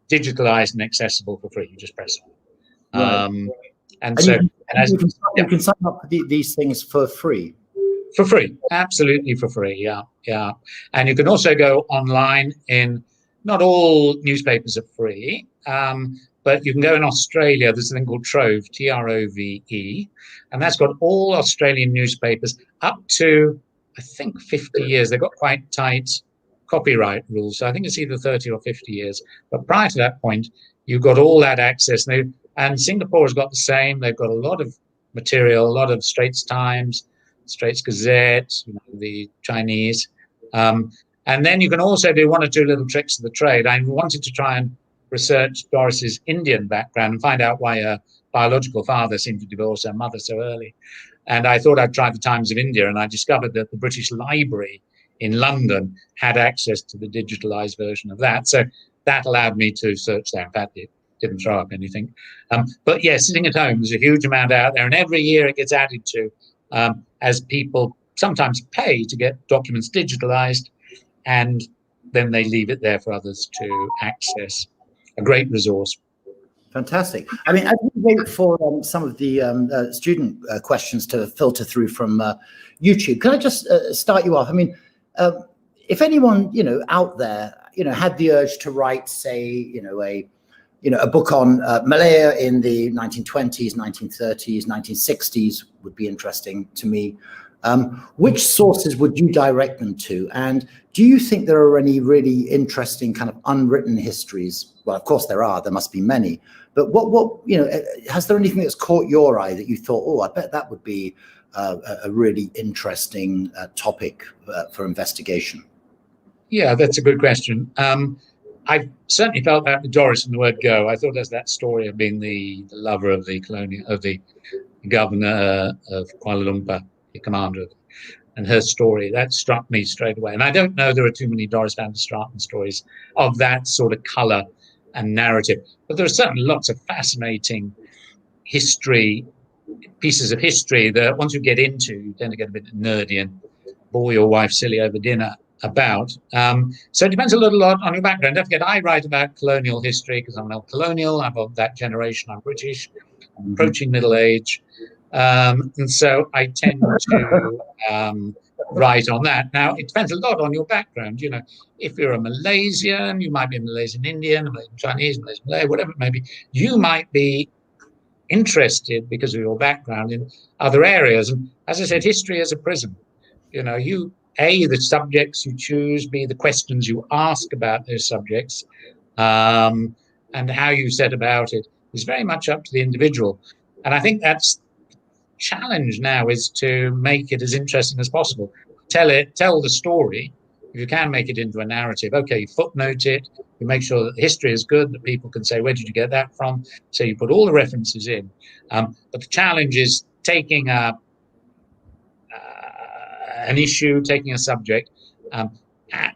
digitalized and accessible for free. You just press on. You can sign up for these things for free. For free, absolutely for free, yeah. And you can also go online not all newspapers are free, but you can go in Australia, there's a thing called Trove, Trove, and that's got all Australian newspapers up to, I think, 50 years. They've got quite tight copyright rules, so I think it's either 30 or 50 years. But prior to that point, you've got all that access. And Singapore has got the same. They've got a lot of material, a lot of Straits Times, Straits Gazette, the Chinese. And then you can also do one or two little tricks of the trade. I wanted to try and research Doris's Indian background and find out why her biological father seemed to divorce her mother so early. And I thought I'd try the Times of India, and I discovered that the British Library in London had access to the digitalized version of that. So that allowed me to search there. In fact, it didn't throw up anything. But yeah, sitting at home, there's a huge amount out there, and every year it gets added to as people sometimes pay to get documents digitalized, and then they leave it there for others to access. A great resource. Fantastic. I mean, as we wait for some of the student questions to filter through from YouTube, can I just start you off? I mean, if anyone out there had the urge to write, say, a book on Malaya in the 1920s, 1930s, 1960s would be interesting to me. Which sources would you direct them to? And do you think there are any really interesting kind of unwritten histories? Well, of course there are. There must be many. But what has there anything that's caught your eye that you thought, oh, I bet that would be a really interesting topic for investigation? Yeah, that's a good question. I certainly felt that with Doris and the word go. I thought there's that story of being the lover of the governor of Kuala Lumpur, the commander, and her story, that struck me straight away. And I don't know there are too many Doris van der Straten stories of that sort of colour and narrative, but there are certainly lots of fascinating pieces of history that once you get into, you tend to get a bit nerdy and bore your wife silly over dinner about. So it depends a lot on your background. Don't forget, I write about colonial history because I'm an old colonial. I'm of that generation. I'm British. I'm approaching middle age. And so I tend to write on that. Now, it depends a lot on your background. If you're a Malaysian, you might be a Malaysian Indian, a Malaysian Chinese, Malaysian Malay, whatever it may be. You might be interested because of your background in other areas. And as I said, history is a prism. The subjects you choose, B, the questions you ask about those subjects, and how you set about it is very much up to the individual. And I think that's challenge now is to make it as interesting as possible. Tell the story. If you can make it into a narrative, okay, you footnote it, you make sure that the history is good, that people can say, where did you get that from? So you put all the references in. But the challenge is taking an issue, taking a subject,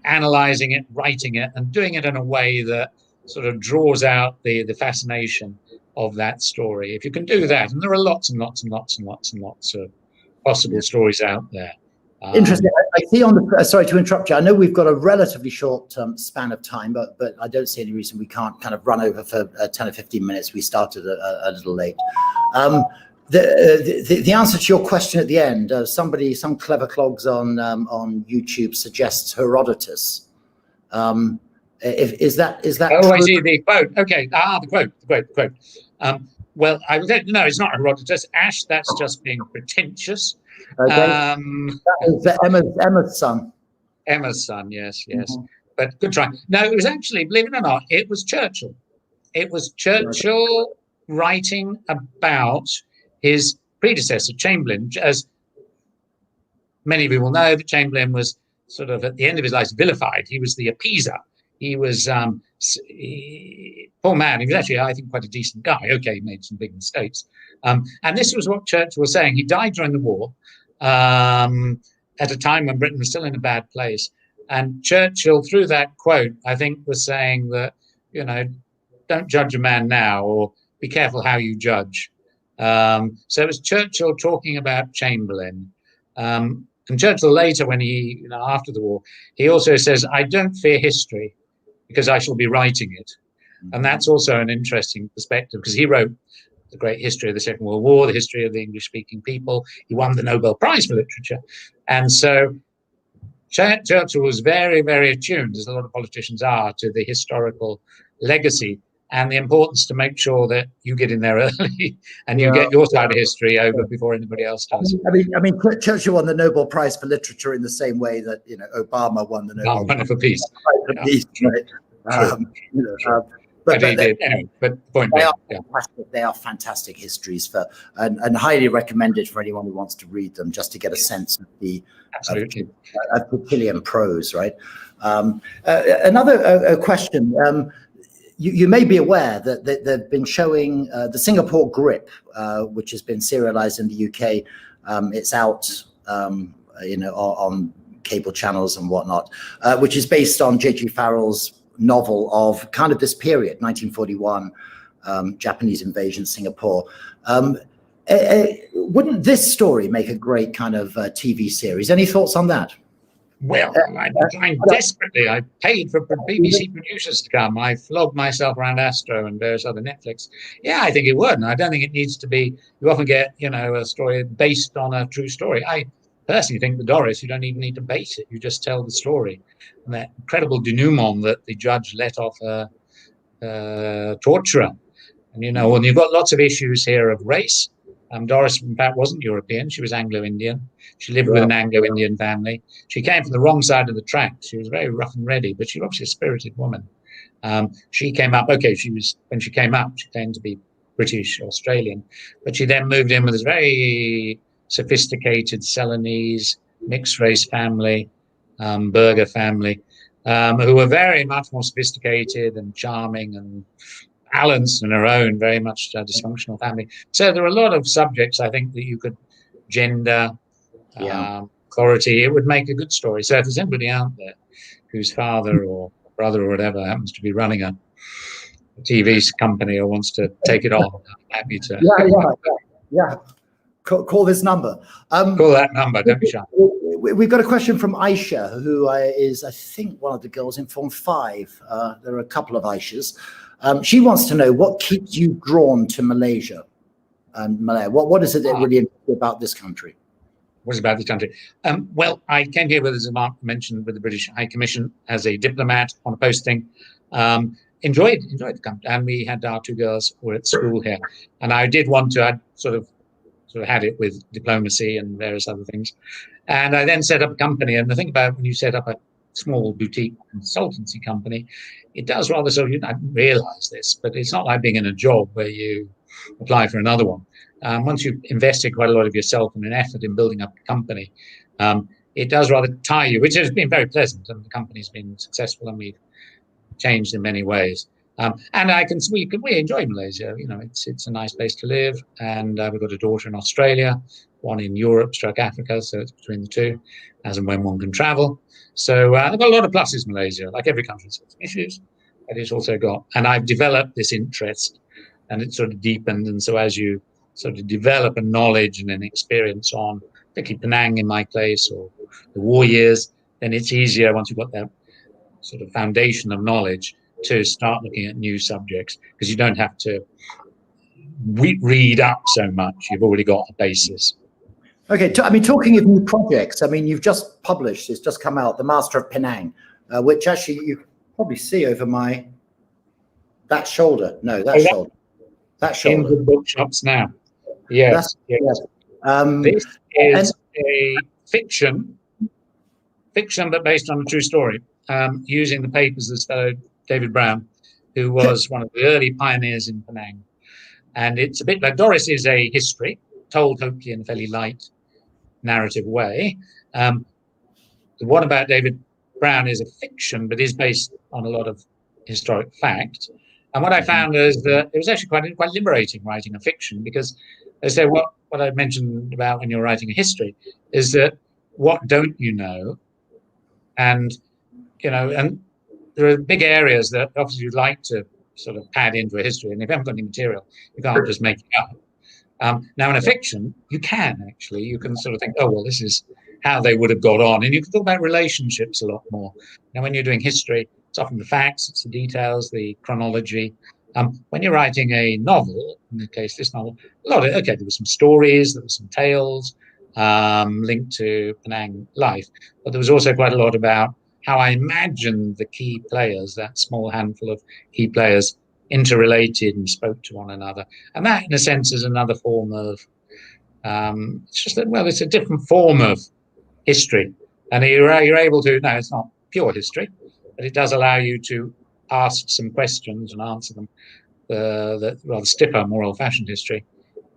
analysing it, writing it, and doing it in a way that sort of draws out the fascination of that story. If you can do that, and there are lots and lots and lots and lots and lots of possible stories out there. Interesting. I see sorry to interrupt you. I know we've got a relatively short span of time, but I don't see any reason we can't kind of run over for 10 or 15 minutes. We started a little late. The answer to your question at the end, some clever clogs on YouTube suggests Herodotus. Is that oh, true? I see the quote. Okay, the quote. Well, I don't know. It's not Herodotus. Ash, that's just being pretentious. Okay. That is Emma's son. Emma's son, yes. Mm-hmm. But good try. No, it was actually, believe it or not, it was Churchill. It was Churchill writing about his predecessor, Chamberlain, as many of you will know that Chamberlain was sort of at the end of his life vilified. He was the appeaser. He was poor man. He was actually, I think, quite a decent guy. Okay, he made some big mistakes. And this was what Churchill was saying. He died during the war at a time when Britain was still in a bad place. And Churchill, through that quote, I think, was saying that, don't judge a man now, or be careful how you judge. So it was Churchill talking about Chamberlain. And Churchill later, when he, after the war, he also says, I don't fear history because I shall be writing it. And that's also an interesting perspective, because he wrote the great history of the Second World War, the history of the English-speaking people. He won the Nobel Prize for Literature. And so Churchill was very, very attuned, as a lot of politicians are, to the historical legacy and the importance to make sure that you get in there early and you get your side of history over before anybody else does. I mean, Churchill won the Nobel Prize for Literature in the same way that Obama won the Nobel Prize for Peace. Right? But he did. Anyway, but the point they are fantastic histories and highly recommended for anyone who wants to read them, just to get a sense of the Churchillian prose, right? Another question. You may be aware that they've been showing the Singapore Grip, which has been serialized in the UK. It's out, on cable channels and whatnot, which is based on J.G. Farrell's novel of kind of this period, 1941, Japanese invasion, Singapore. Wouldn't this story make a great kind of TV series? Any thoughts on that? Well, I'm trying desperately. I paid for BBC producers to come. I flogged myself around Astro and various other Netflix. Yeah, I think it would. And I don't think it needs to be, you often get, a story based on a true story. I personally think with Doris, you don't even need to base it. You just tell the story. And that incredible denouement that the judge let off a torturer. And, and you've got lots of issues here of race. Doris, in fact, wasn't European. She was Anglo-Indian. She lived with an Anglo-Indian family. She came from the wrong side of the tracks. She was very rough and ready, but she was obviously a spirited woman. She came up, when she came up, she claimed to be British Australian, but she then moved in with this very sophisticated Ceylonese mixed race family, Burger family, who were very much more sophisticated and charming and balanced in her own very much dysfunctional family. So there are a lot of subjects, I think, that you could gender, authority. It would make a good story. So if there's anybody out there whose father or brother or whatever happens to be running a TV company or wants to take it on, I'm happy to. Yeah. Call this number. Call that number. Don't be shy. We've got a question from Aisha, who is, I think, one of the girls in Form 5. There are a couple of Aishas. She wants to know what keeps you drawn to Malaysia and Malaya. What is it that really interests you about this country? What is about this country? Well, I came here, as Mark mentioned, with the British High Commission as a diplomat on a posting. Enjoyed the country, and we had our 2 girls who were at school here. And I did want to, I'd sort of had it with diplomacy and various other things. And I then set up a company. And the thing about when you set up a small boutique consultancy company, it does rather I didn't realize this, but it's not like being in a job where you apply for another one. Once you've invested quite a lot of yourself and an effort in building up a company, it does rather tie you, which has been very pleasant. And the company's been successful and we've changed in many ways. And we enjoy Malaysia. It's a nice place to live. And we've got a daughter in Australia, one in Europe, Africa. So it's between the two, as and when one can travel. So they've got a lot of pluses, Malaysia. Like every country, it's got some issues, but it's also got. And I've developed this interest, and it's sort of deepened. And so as you sort of develop a knowledge and an experience on, particularly Penang in my case, or the war years, then it's easier once you've got that sort of foundation of knowledge to start looking at new subjects, because you don't have to read up so much. You've already got a basis. Okay, talking of new projects, you've just published, it's just come out, The Master of Penang, which actually you can probably see over that shoulder. No, shoulder. That shoulder. In the bookshops now. Yes. Yes. This is a fiction, but based on a true story, using the papers of this fellow, David Brown, who was one of the early pioneers in Penang. And it's a bit like Doris is a history, told hopefully in a fairly light narrative way. The one about David Brown is a fiction, but is based on a lot of historic fact. And what I found is that it was actually quite liberating writing a fiction, because they say what I mentioned about when you're writing a history is that what don't you know, and and there are big areas that obviously you'd like to sort of pad into a history, and if you haven't got any material, you can't just make it up. Now, in a fiction, you can sort of think, oh, well, this is how they would have got on. And you can talk about relationships a lot more. Now, when you're doing history, it's often the facts, it's the details, the chronology. When you're writing a novel, in the case this novel, there were some stories, there were some tales linked to Penang life, but there was also quite a lot about how I imagined the key players, that small handful of key players, interrelated and spoke to one another. And that, in a sense, is another form of, it's a different form of history. And you're able to, no, it's not pure history, but it does allow you to ask some questions and answer them. The rather stiffer, more old-fashioned history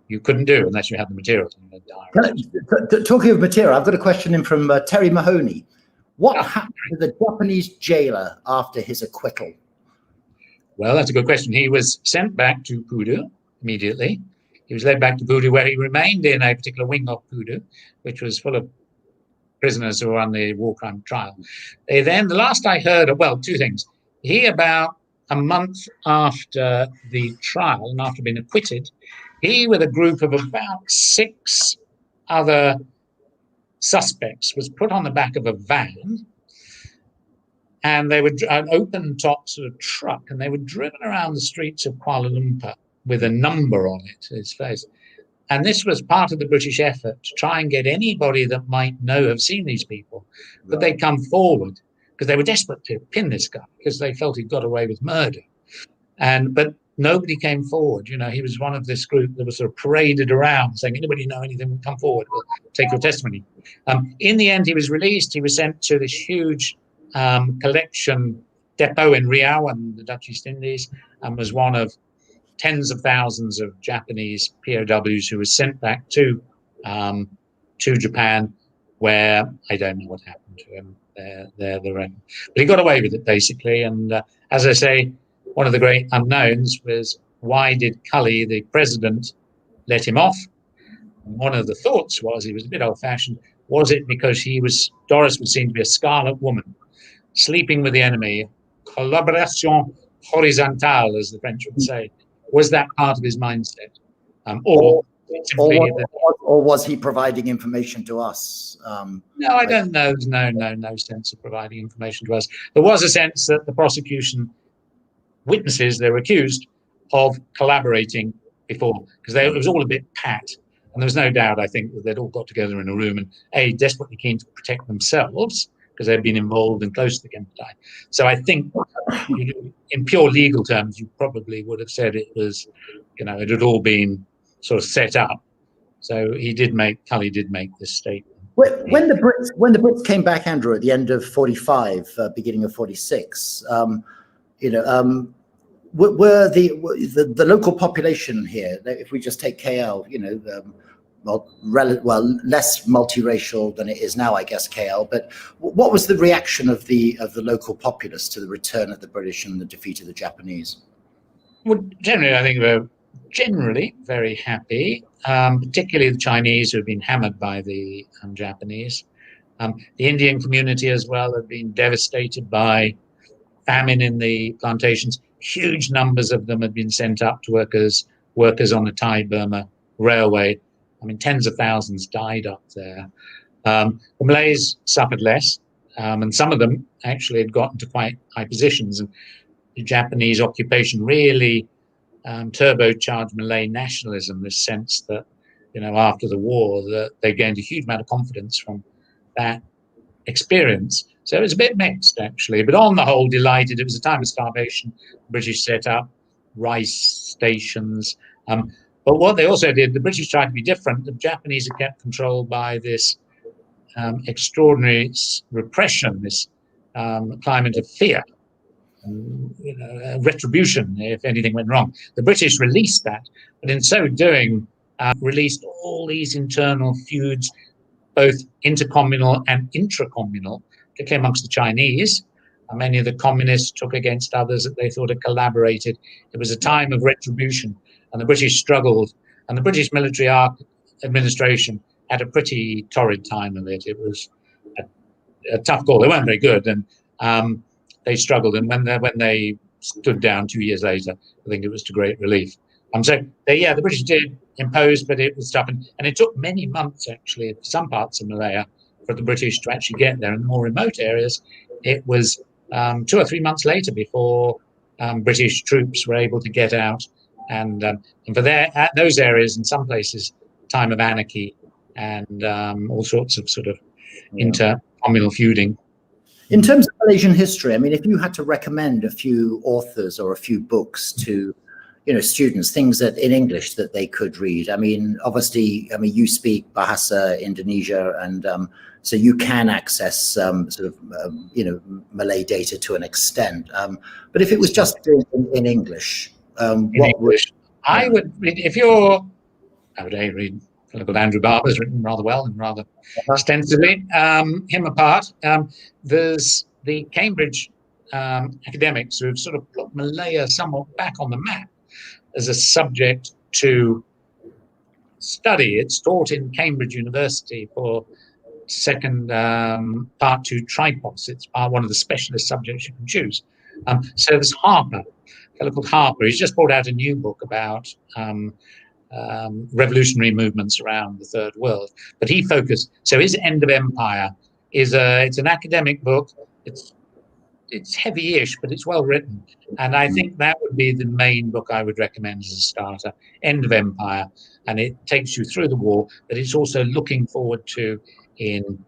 you couldn't do unless you had the materials in the diary. Talking of material, I've got a question in from Terry Mahoney. What happened to the Japanese jailer after his acquittal? Well, that's a good question. He was sent back to Pudu immediately. He was led back to Pudu, where he remained in a particular wing of Pudu, which was full of prisoners who were on the war crime trial. They then, the last I heard, two things. He, about a month after the trial and after being acquitted, he, with a group of about 6 other suspects, was put on the back of a van, and they were an open-top sort of truck, and they were driven around the streets of Kuala Lumpur with a number on it, his face. And this was part of the British effort to try and get anybody that might have seen these people, but they'd come forward, because they were desperate to pin this guy, because they felt he'd got away with murder. But nobody came forward. He was one of this group that was sort of paraded around saying, anybody know anything, come forward, we'll take your testimony. In the end, he was released. He was sent to this huge collection depot in Riau in the Dutch East Indies, and was one of tens of thousands of Japanese POWs who was sent back to Japan, where I don't know what happened to him. But he got away with it, basically. And as I say, one of the great unknowns was, why did Cully, the president, let him off? And one of the thoughts was, he was a bit old-fashioned, was it because Doris was seen to be a scarlet woman, sleeping with the enemy, collaboration horizontale, as the French would say? Was that part of his mindset? Or was he providing information to us? No, I don't know. There's no sense of providing information to us. There was a sense that the prosecution witnesses, they were accused of collaborating before, because it was all a bit pat. And there was no doubt, I think, that they'd all got together in a room and, desperately keen to protect themselves, because they'd been involved and close to the Kemptai. So I think, in pure legal terms, you probably would have said it was, it had all been sort of set up. So Cully did make this statement. When the Brits came back, Andrew, at the end of 45, beginning of 46, were the local population here, if we just take KL, less multiracial than it is now, I guess, KL, but what was the reaction of the local populace to the return of the British and the defeat of the Japanese? Well, generally, I think we're very happy, particularly the Chinese, who have been hammered by the Japanese. The Indian community as well have been devastated by famine in the plantations. Huge numbers of them had been sent up to workers on the Thai-Burma railway. I mean, tens of thousands died up there. The Malays suffered less, and some of them actually had gotten to quite high positions. And the Japanese occupation really turbocharged Malay nationalism, this sense that, after the war, that they gained a huge amount of confidence from that experience. So it was a bit mixed, actually, but on the whole, delighted. It was a time of starvation. The British set up rice stations. But what they also did, the British tried to be different. The Japanese are kept controlled by this extraordinary repression, this climate of fear, retribution if anything went wrong. The British released that, but in so doing, released all these internal feuds, both intercommunal and intracommunal, particularly amongst the Chinese. Many of the communists took against others that they thought had collaborated. It was a time of retribution, and the British struggled, and the British military administration had a pretty torrid time of it. It was a tough call. They weren't very good, and they struggled. And when they stood down 2 years later, I think it was to great relief. So the British did impose, but it was tough, and it took many months actually, in some parts of Malaya, for the British to actually get there. In the more remote areas, it was 2 or 3 months later before British troops were able to get out, and for those areas, in some places, time of anarchy and all sorts of sort of inter-communal feuding. In terms of Malaysian history, I mean, if you had to recommend a few authors or a few books to, students, things that in English that they could read. I mean, obviously, you speak Bahasa Indonesia, and so you can access Malay data to an extent. But if it was just in English, I would read, I would read a fellow called Andrew Barber, has written rather well and rather extensively. Him apart. There's the Cambridge academics who have sort of put Malaya somewhat back on the map as a subject to study. It's taught in Cambridge University for second part 2 tripos. It's one of the specialist subjects you can choose. So there's Harper, a fellow called Harper. He's just brought out a new book about revolutionary movements around the Third World. But he focused, so his End of Empire it's an academic book. It's heavy-ish, but it's well written. And I think that would be the main book I would recommend as a starter, End of Empire. And it takes you through the war, but it's also looking forward to in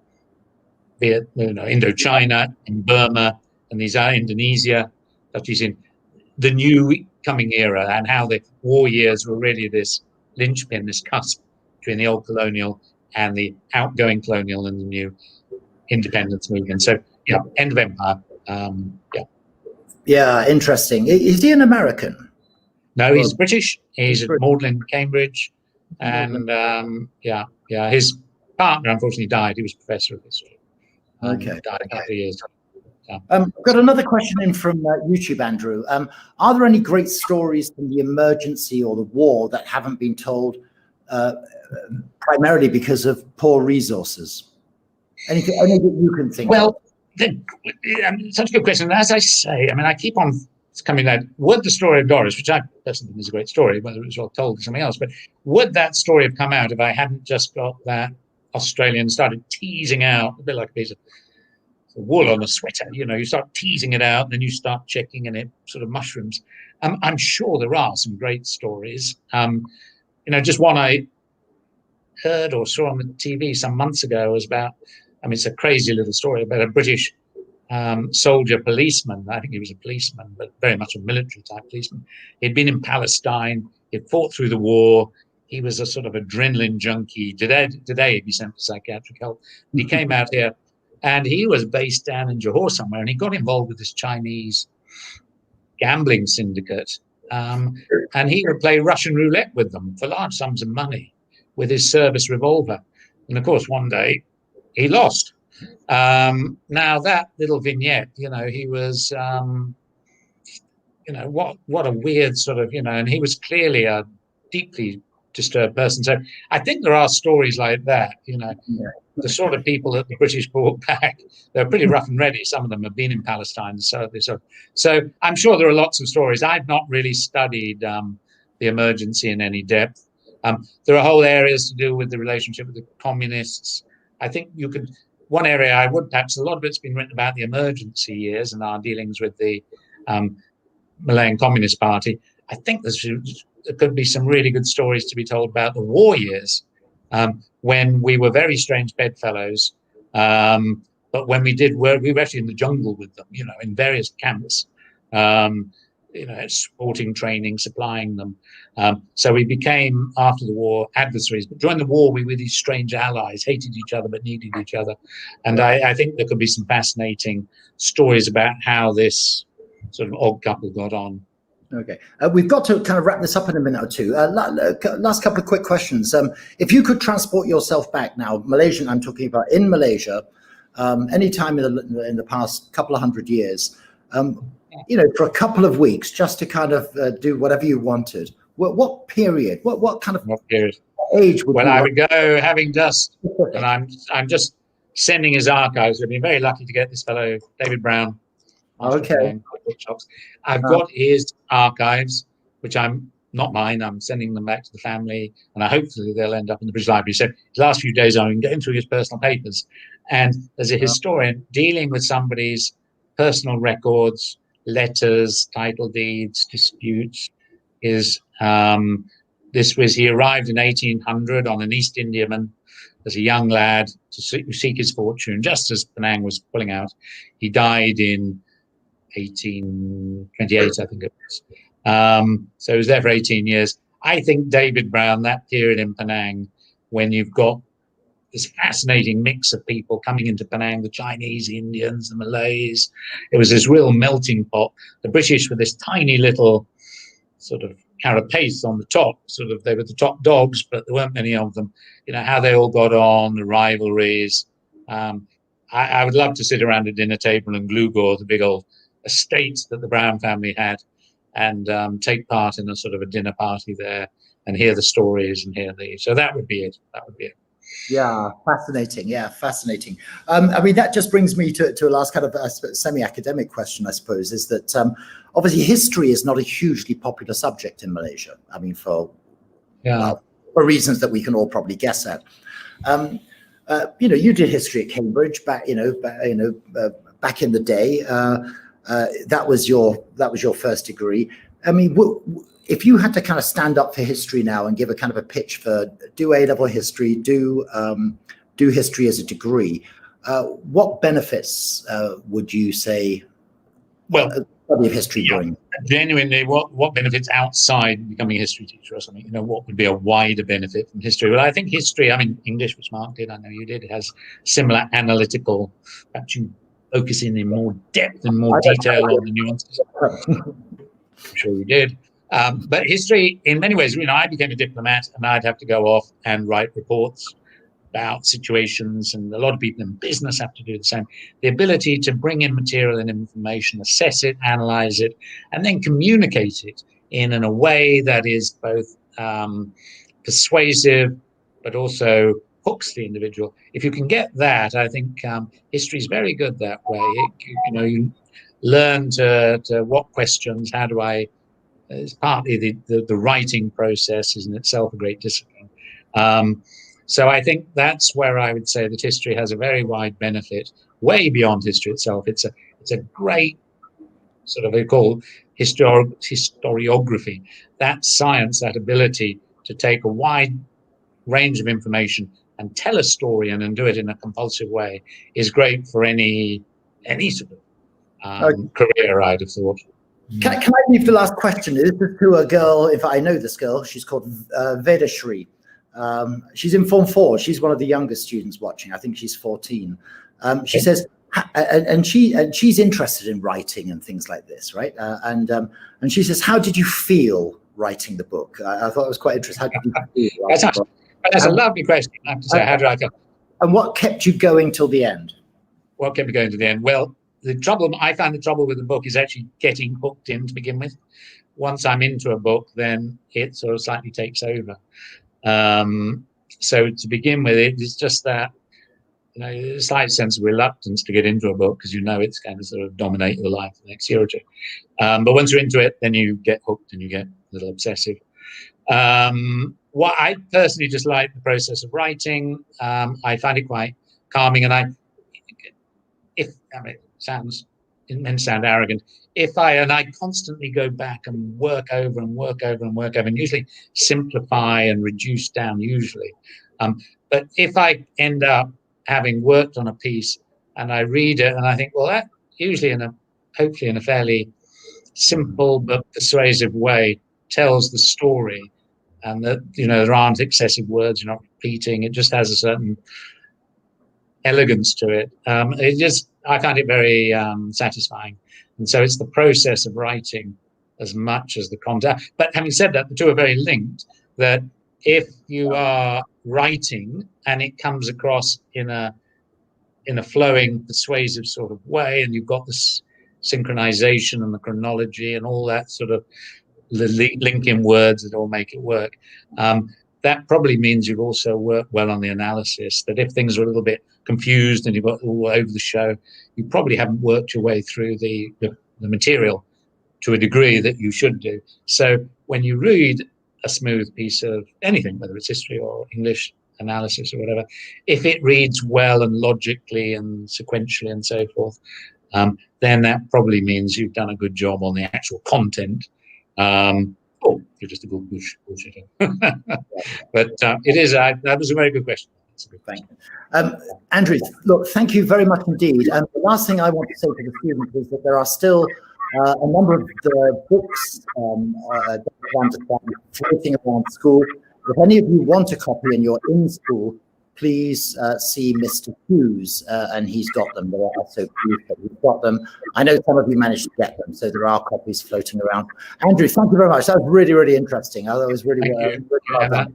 Indochina, in Burma, and these are Indonesia, that is in the new coming era, and how the war years were really this linchpin, this cusp between the old colonial and the outgoing colonial and the new independence movement. So, End of Empire. Yeah, interesting. Is he an American? No, he's British. He's at Magdalen, Cambridge, and his partner unfortunately died. He was professor of history. Died a couple of years ago. I've got another question in from YouTube, Andrew. Are there any great stories from the emergency or the war that haven't been told primarily because of poor resources? Anything that you can think of? Such a good question. As I say, I keep on coming that, would the story of Doris, which I personally think is a great story, whether it was well told or something else, but would that story have come out if I hadn't just got that Australian started teasing out, a bit like a piece of wool on a sweater, you start teasing it out, and then you start checking and it sort of mushrooms. I'm sure there are some great stories. Just one I heard or saw on the TV some months ago was about, it's a crazy little story about a British soldier policeman. I think he was a policeman, but very much a military type policeman. He'd been in Palestine. He'd fought through the war. He was a sort of adrenaline junkie. Today he'd be sent for psychiatric help. He came out here, and he was based down in Johor somewhere, and he got involved with this Chinese gambling syndicate. And he would play Russian roulette with them for large sums of money with his service revolver. And of course, one day he lost. Now that little vignette, he was, what a weird sort of, and he was clearly a deeply disturbed person. So I think there are stories like that, the sort of people that the British brought back. They're pretty rough and ready. Some of them have been in Palestine. So I'm sure there are lots of stories. I've not really studied the emergency in any depth. There are whole areas to do with the relationship with the communists. I think one area I would perhaps, a lot of it's been written about the emergency years and our dealings with the Malayan Communist Party. I think there could be some really good stories to be told about the war years, when we were very strange bedfellows. But when we were actually in the jungle with them, in various camps, sporting training, supplying them. So we became, after the war, adversaries. But during the war, we were these strange allies, hated each other, but needed each other. And I think there could be some fascinating stories about how this sort of odd couple got on. Okay, we've got to kind of wrap this up in a minute or two. Last couple of quick questions. If you could transport yourself back now, Malaysian, I'm talking about in Malaysia, any time in the past couple of 100 years, for a couple of weeks, just to kind of do whatever you wanted. What period? What kind of age would? Well, I would go, having just, and I'm just sending his archives. I've been very lucky to get this fellow David Brown. Okay. I've got his archives, which I'm not mine. I'm sending them back to the family, and hopefully they'll end up in the British Library. So the last few days I've been going through his personal papers, and as a historian, dealing with somebody's personal records, letters, title deeds, disputes, is he arrived in 1800 on an East Indiaman as a young lad to seek his fortune, just as Penang was pulling out. He died in 1828, I think it was. So he was there for 18 years. I think David Brown, that period in Penang, when you've got this fascinating mix of people coming into Penang, the Chinese, the Indians, the Malays, it was this real melting pot. The British were this tiny little sort of carapace on the top, they were the top dogs, but there weren't many of them. How they all got on, the rivalries. I would love to sit around a dinner table and glue-gore the big old estates that the Brown family had, and take part in a sort of a dinner party there and hear the stories and so that would be it. Yeah, fascinating. I mean, that just brings me to a last kind of semi-academic question, I suppose, is that obviously history is not a hugely popular subject in Malaysia. I mean, for reasons that we can all probably guess at. You did history at Cambridge back in the day. That was your first degree. I mean, if you had to kind of stand up for history now and give a kind of a pitch for do A-level history, do history as a degree, what benefits would you say? Well, study of history bring? Genuinely, what benefits outside becoming a history teacher or something? What would be a wider benefit from history? Well, I think history, English, which Mark did, I know you did, it has similar analytical, perhaps you focus in more depth and more detail on the nuances. I'm sure you did. But history, in many ways, I became a diplomat and I'd have to go off and write reports about situations, and a lot of people in business have to do the same. The ability to bring in material and information, assess it, analyze it, and then communicate it in a way that is both persuasive, but also hooks the individual. If you can get that, I think history is very good that way. You learn to what questions, how do I, it's partly the writing process is in itself a great discipline. So I think that's where I would say that history has a very wide benefit, way beyond history itself. It's a great sort of, they call historiography. That science, that ability to take a wide range of information and tell a story and do it in a compulsive way is great for any sort of career, I'd have thought. Can I leave the last question? This is to a girl, if I know this girl, she's called Vedashri. She's in Form 4. She's one of the youngest students watching. I think she's 14. She says, and she's interested in writing and things like this, right? And she says, how did you feel writing the book? I thought it was quite interesting. How did you feel? That's a lovely question. I have to say, how did I feel? And what kept you going till the end? What kept me going to the end? Well, I find the trouble with the book is actually getting hooked in to begin with. Once I'm into a book, then it sort of slightly takes over. So to begin with, it's just that, a slight sense of reluctance to get into a book because it's going to sort of dominate your life for the next year or two. But once you're into it, then you get hooked and you get a little obsessive. What I personally just like the process of writing. I find it quite calming, and it may sound arrogant. I constantly go back and work over and usually simplify and reduce down usually. But if I end up having worked on a piece and I read it and I think, well, that usually hopefully in a fairly simple but persuasive way tells the story, and that, there aren't excessive words, you're not repeating, it just has a certain elegance to it. I find it very satisfying. And so it's the process of writing as much as the content. But having said that, the two are very linked, that if you are writing and it comes across in a flowing, persuasive sort of way, and you've got this synchronization and the chronology and all that sort of link in words that all make it work, that probably means you've also worked well on the analysis. That if things are a little bit confused and you've got all over the show, you probably haven't worked your way through the material to a degree that you should do. So when you read a smooth piece of anything, whether it's history or English analysis or whatever, if it reads well and logically and sequentially and so forth, then that probably means you've done a good job on the actual content. Or you're just a good bullshitter. But that was a very good question. That's a good question. Andrew, look, thank you very much indeed. And the last thing I want to say to the students is that there are still a number of the books floating around school. If any of you want a copy and you're in school, please see Mr. Hughes, and he's got them. There are so few, but he's got them. I know some of you managed to get them, so there are copies floating around. Andrew, thank you very much. That was really, really interesting. That was really, really well done.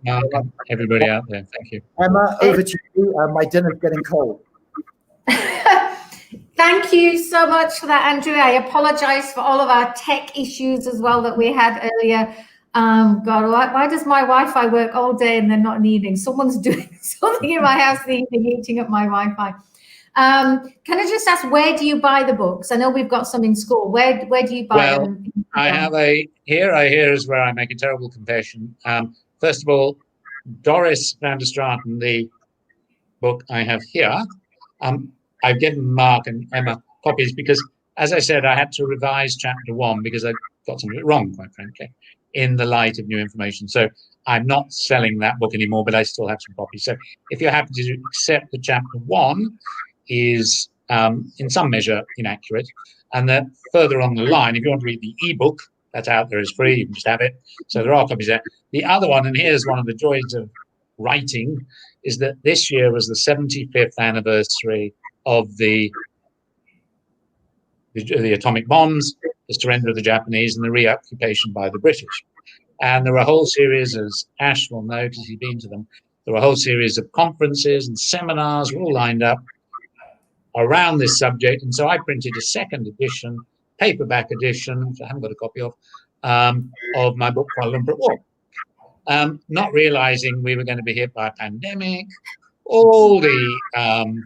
Everybody out there, thank you. Emma, over to you. My dinner's getting cold. Thank you so much for that, Andrew. I apologize for all of our tech issues as well that we had earlier. God, why does my Wi-Fi work all day and then not in the evening? Someone's doing something in my house in the evening, eating up my Wi-Fi. Can I just ask, where do you buy the books? I know we've got some in school. Where do you buy them? I have here is where I make a terrible confession. First of all, Doris van der Straten, the book I have here, I've given Mark and Emma copies because, as I said, I had to revise chapter 1 because I got something wrong, quite frankly, in the light of new information. So I'm not selling that book anymore, but I still have some copies. So if you're happy to accept that chapter 1 is in some measure inaccurate, and that further on the line, if you want to read the ebook, that's out there, is free, you can just have it. So there are copies there. The other one, and here's one of the joys of writing, is that this year was the 75th anniversary of the atomic bombs, the surrender of the Japanese, and the reoccupation by the British. And there were a whole series, as Ash will know because he's been to them, there were a whole series of conferences and seminars all lined up around this subject. And so I printed a second edition, paperback edition, which I haven't got a copy of my book, Kuala Lumpur War. Not realizing we were going to be hit by a pandemic. All the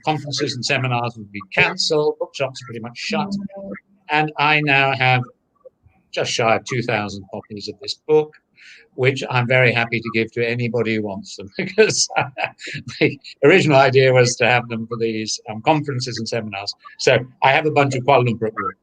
conferences and seminars would be cancelled. Bookshops are pretty much shut. And I now have just shy of 2,000 copies of this book, which I'm very happy to give to anybody who wants them, because the original idea was to have them for these conferences and seminars. So I have a bunch of Kuala Lumpur work.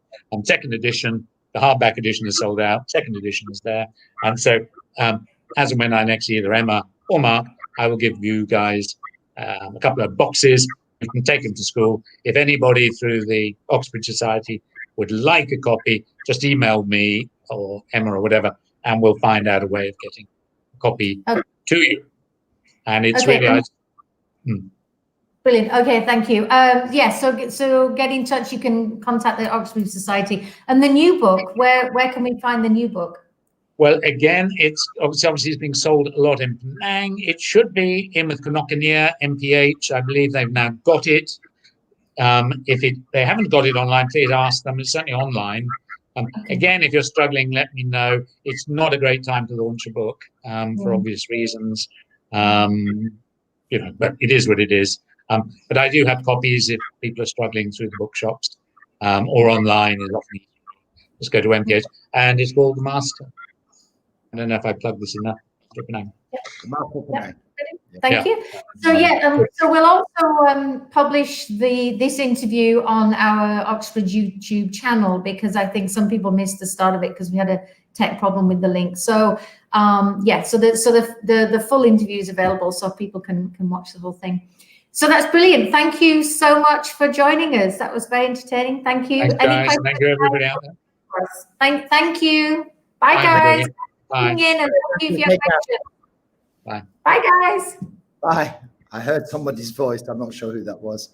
Second edition, the hardback edition is sold out. Second edition is there. And so as and when I next see either Emma or Mark, I will give you guys a couple of boxes. You can take them to school. If anybody through the Oxbridge Society would like a copy, just email me or Emma or whatever, and we'll find out a way of getting a copy to you. And it's really brilliant. Okay, thank you. So get in touch. You can contact the Oxbridge Society. And the new book, where can we find the new book? Well, again, it's obviously being sold a lot in Penang. It should be in with Konokinia, MPH. I believe they've now got it. If they haven't got it online, please ask them. It's certainly online. Again, if you're struggling, let me know. It's not a great time to launch a book for obvious reasons. But it is what it is. But I do have copies if people are struggling through the bookshops or online. Is often easier. Just go to MPH, and it's called The Master. I don't know if I plugged this enough. Thank you. So so we'll also publish this interview on our Oxford YouTube channel, because I think some people missed the start of it because we had a tech problem with the link. So so the full interview is available, so people can watch the whole thing. So that's brilliant. Thank you so much for joining us. That was very entertaining. Thank you. Thanks, guys. Thank you, everybody out there. Thank you. Bye, guys. Bye. In and thank you for your question. Bye. Bye, guys. Bye. I heard somebody's voice. I'm not sure who that was.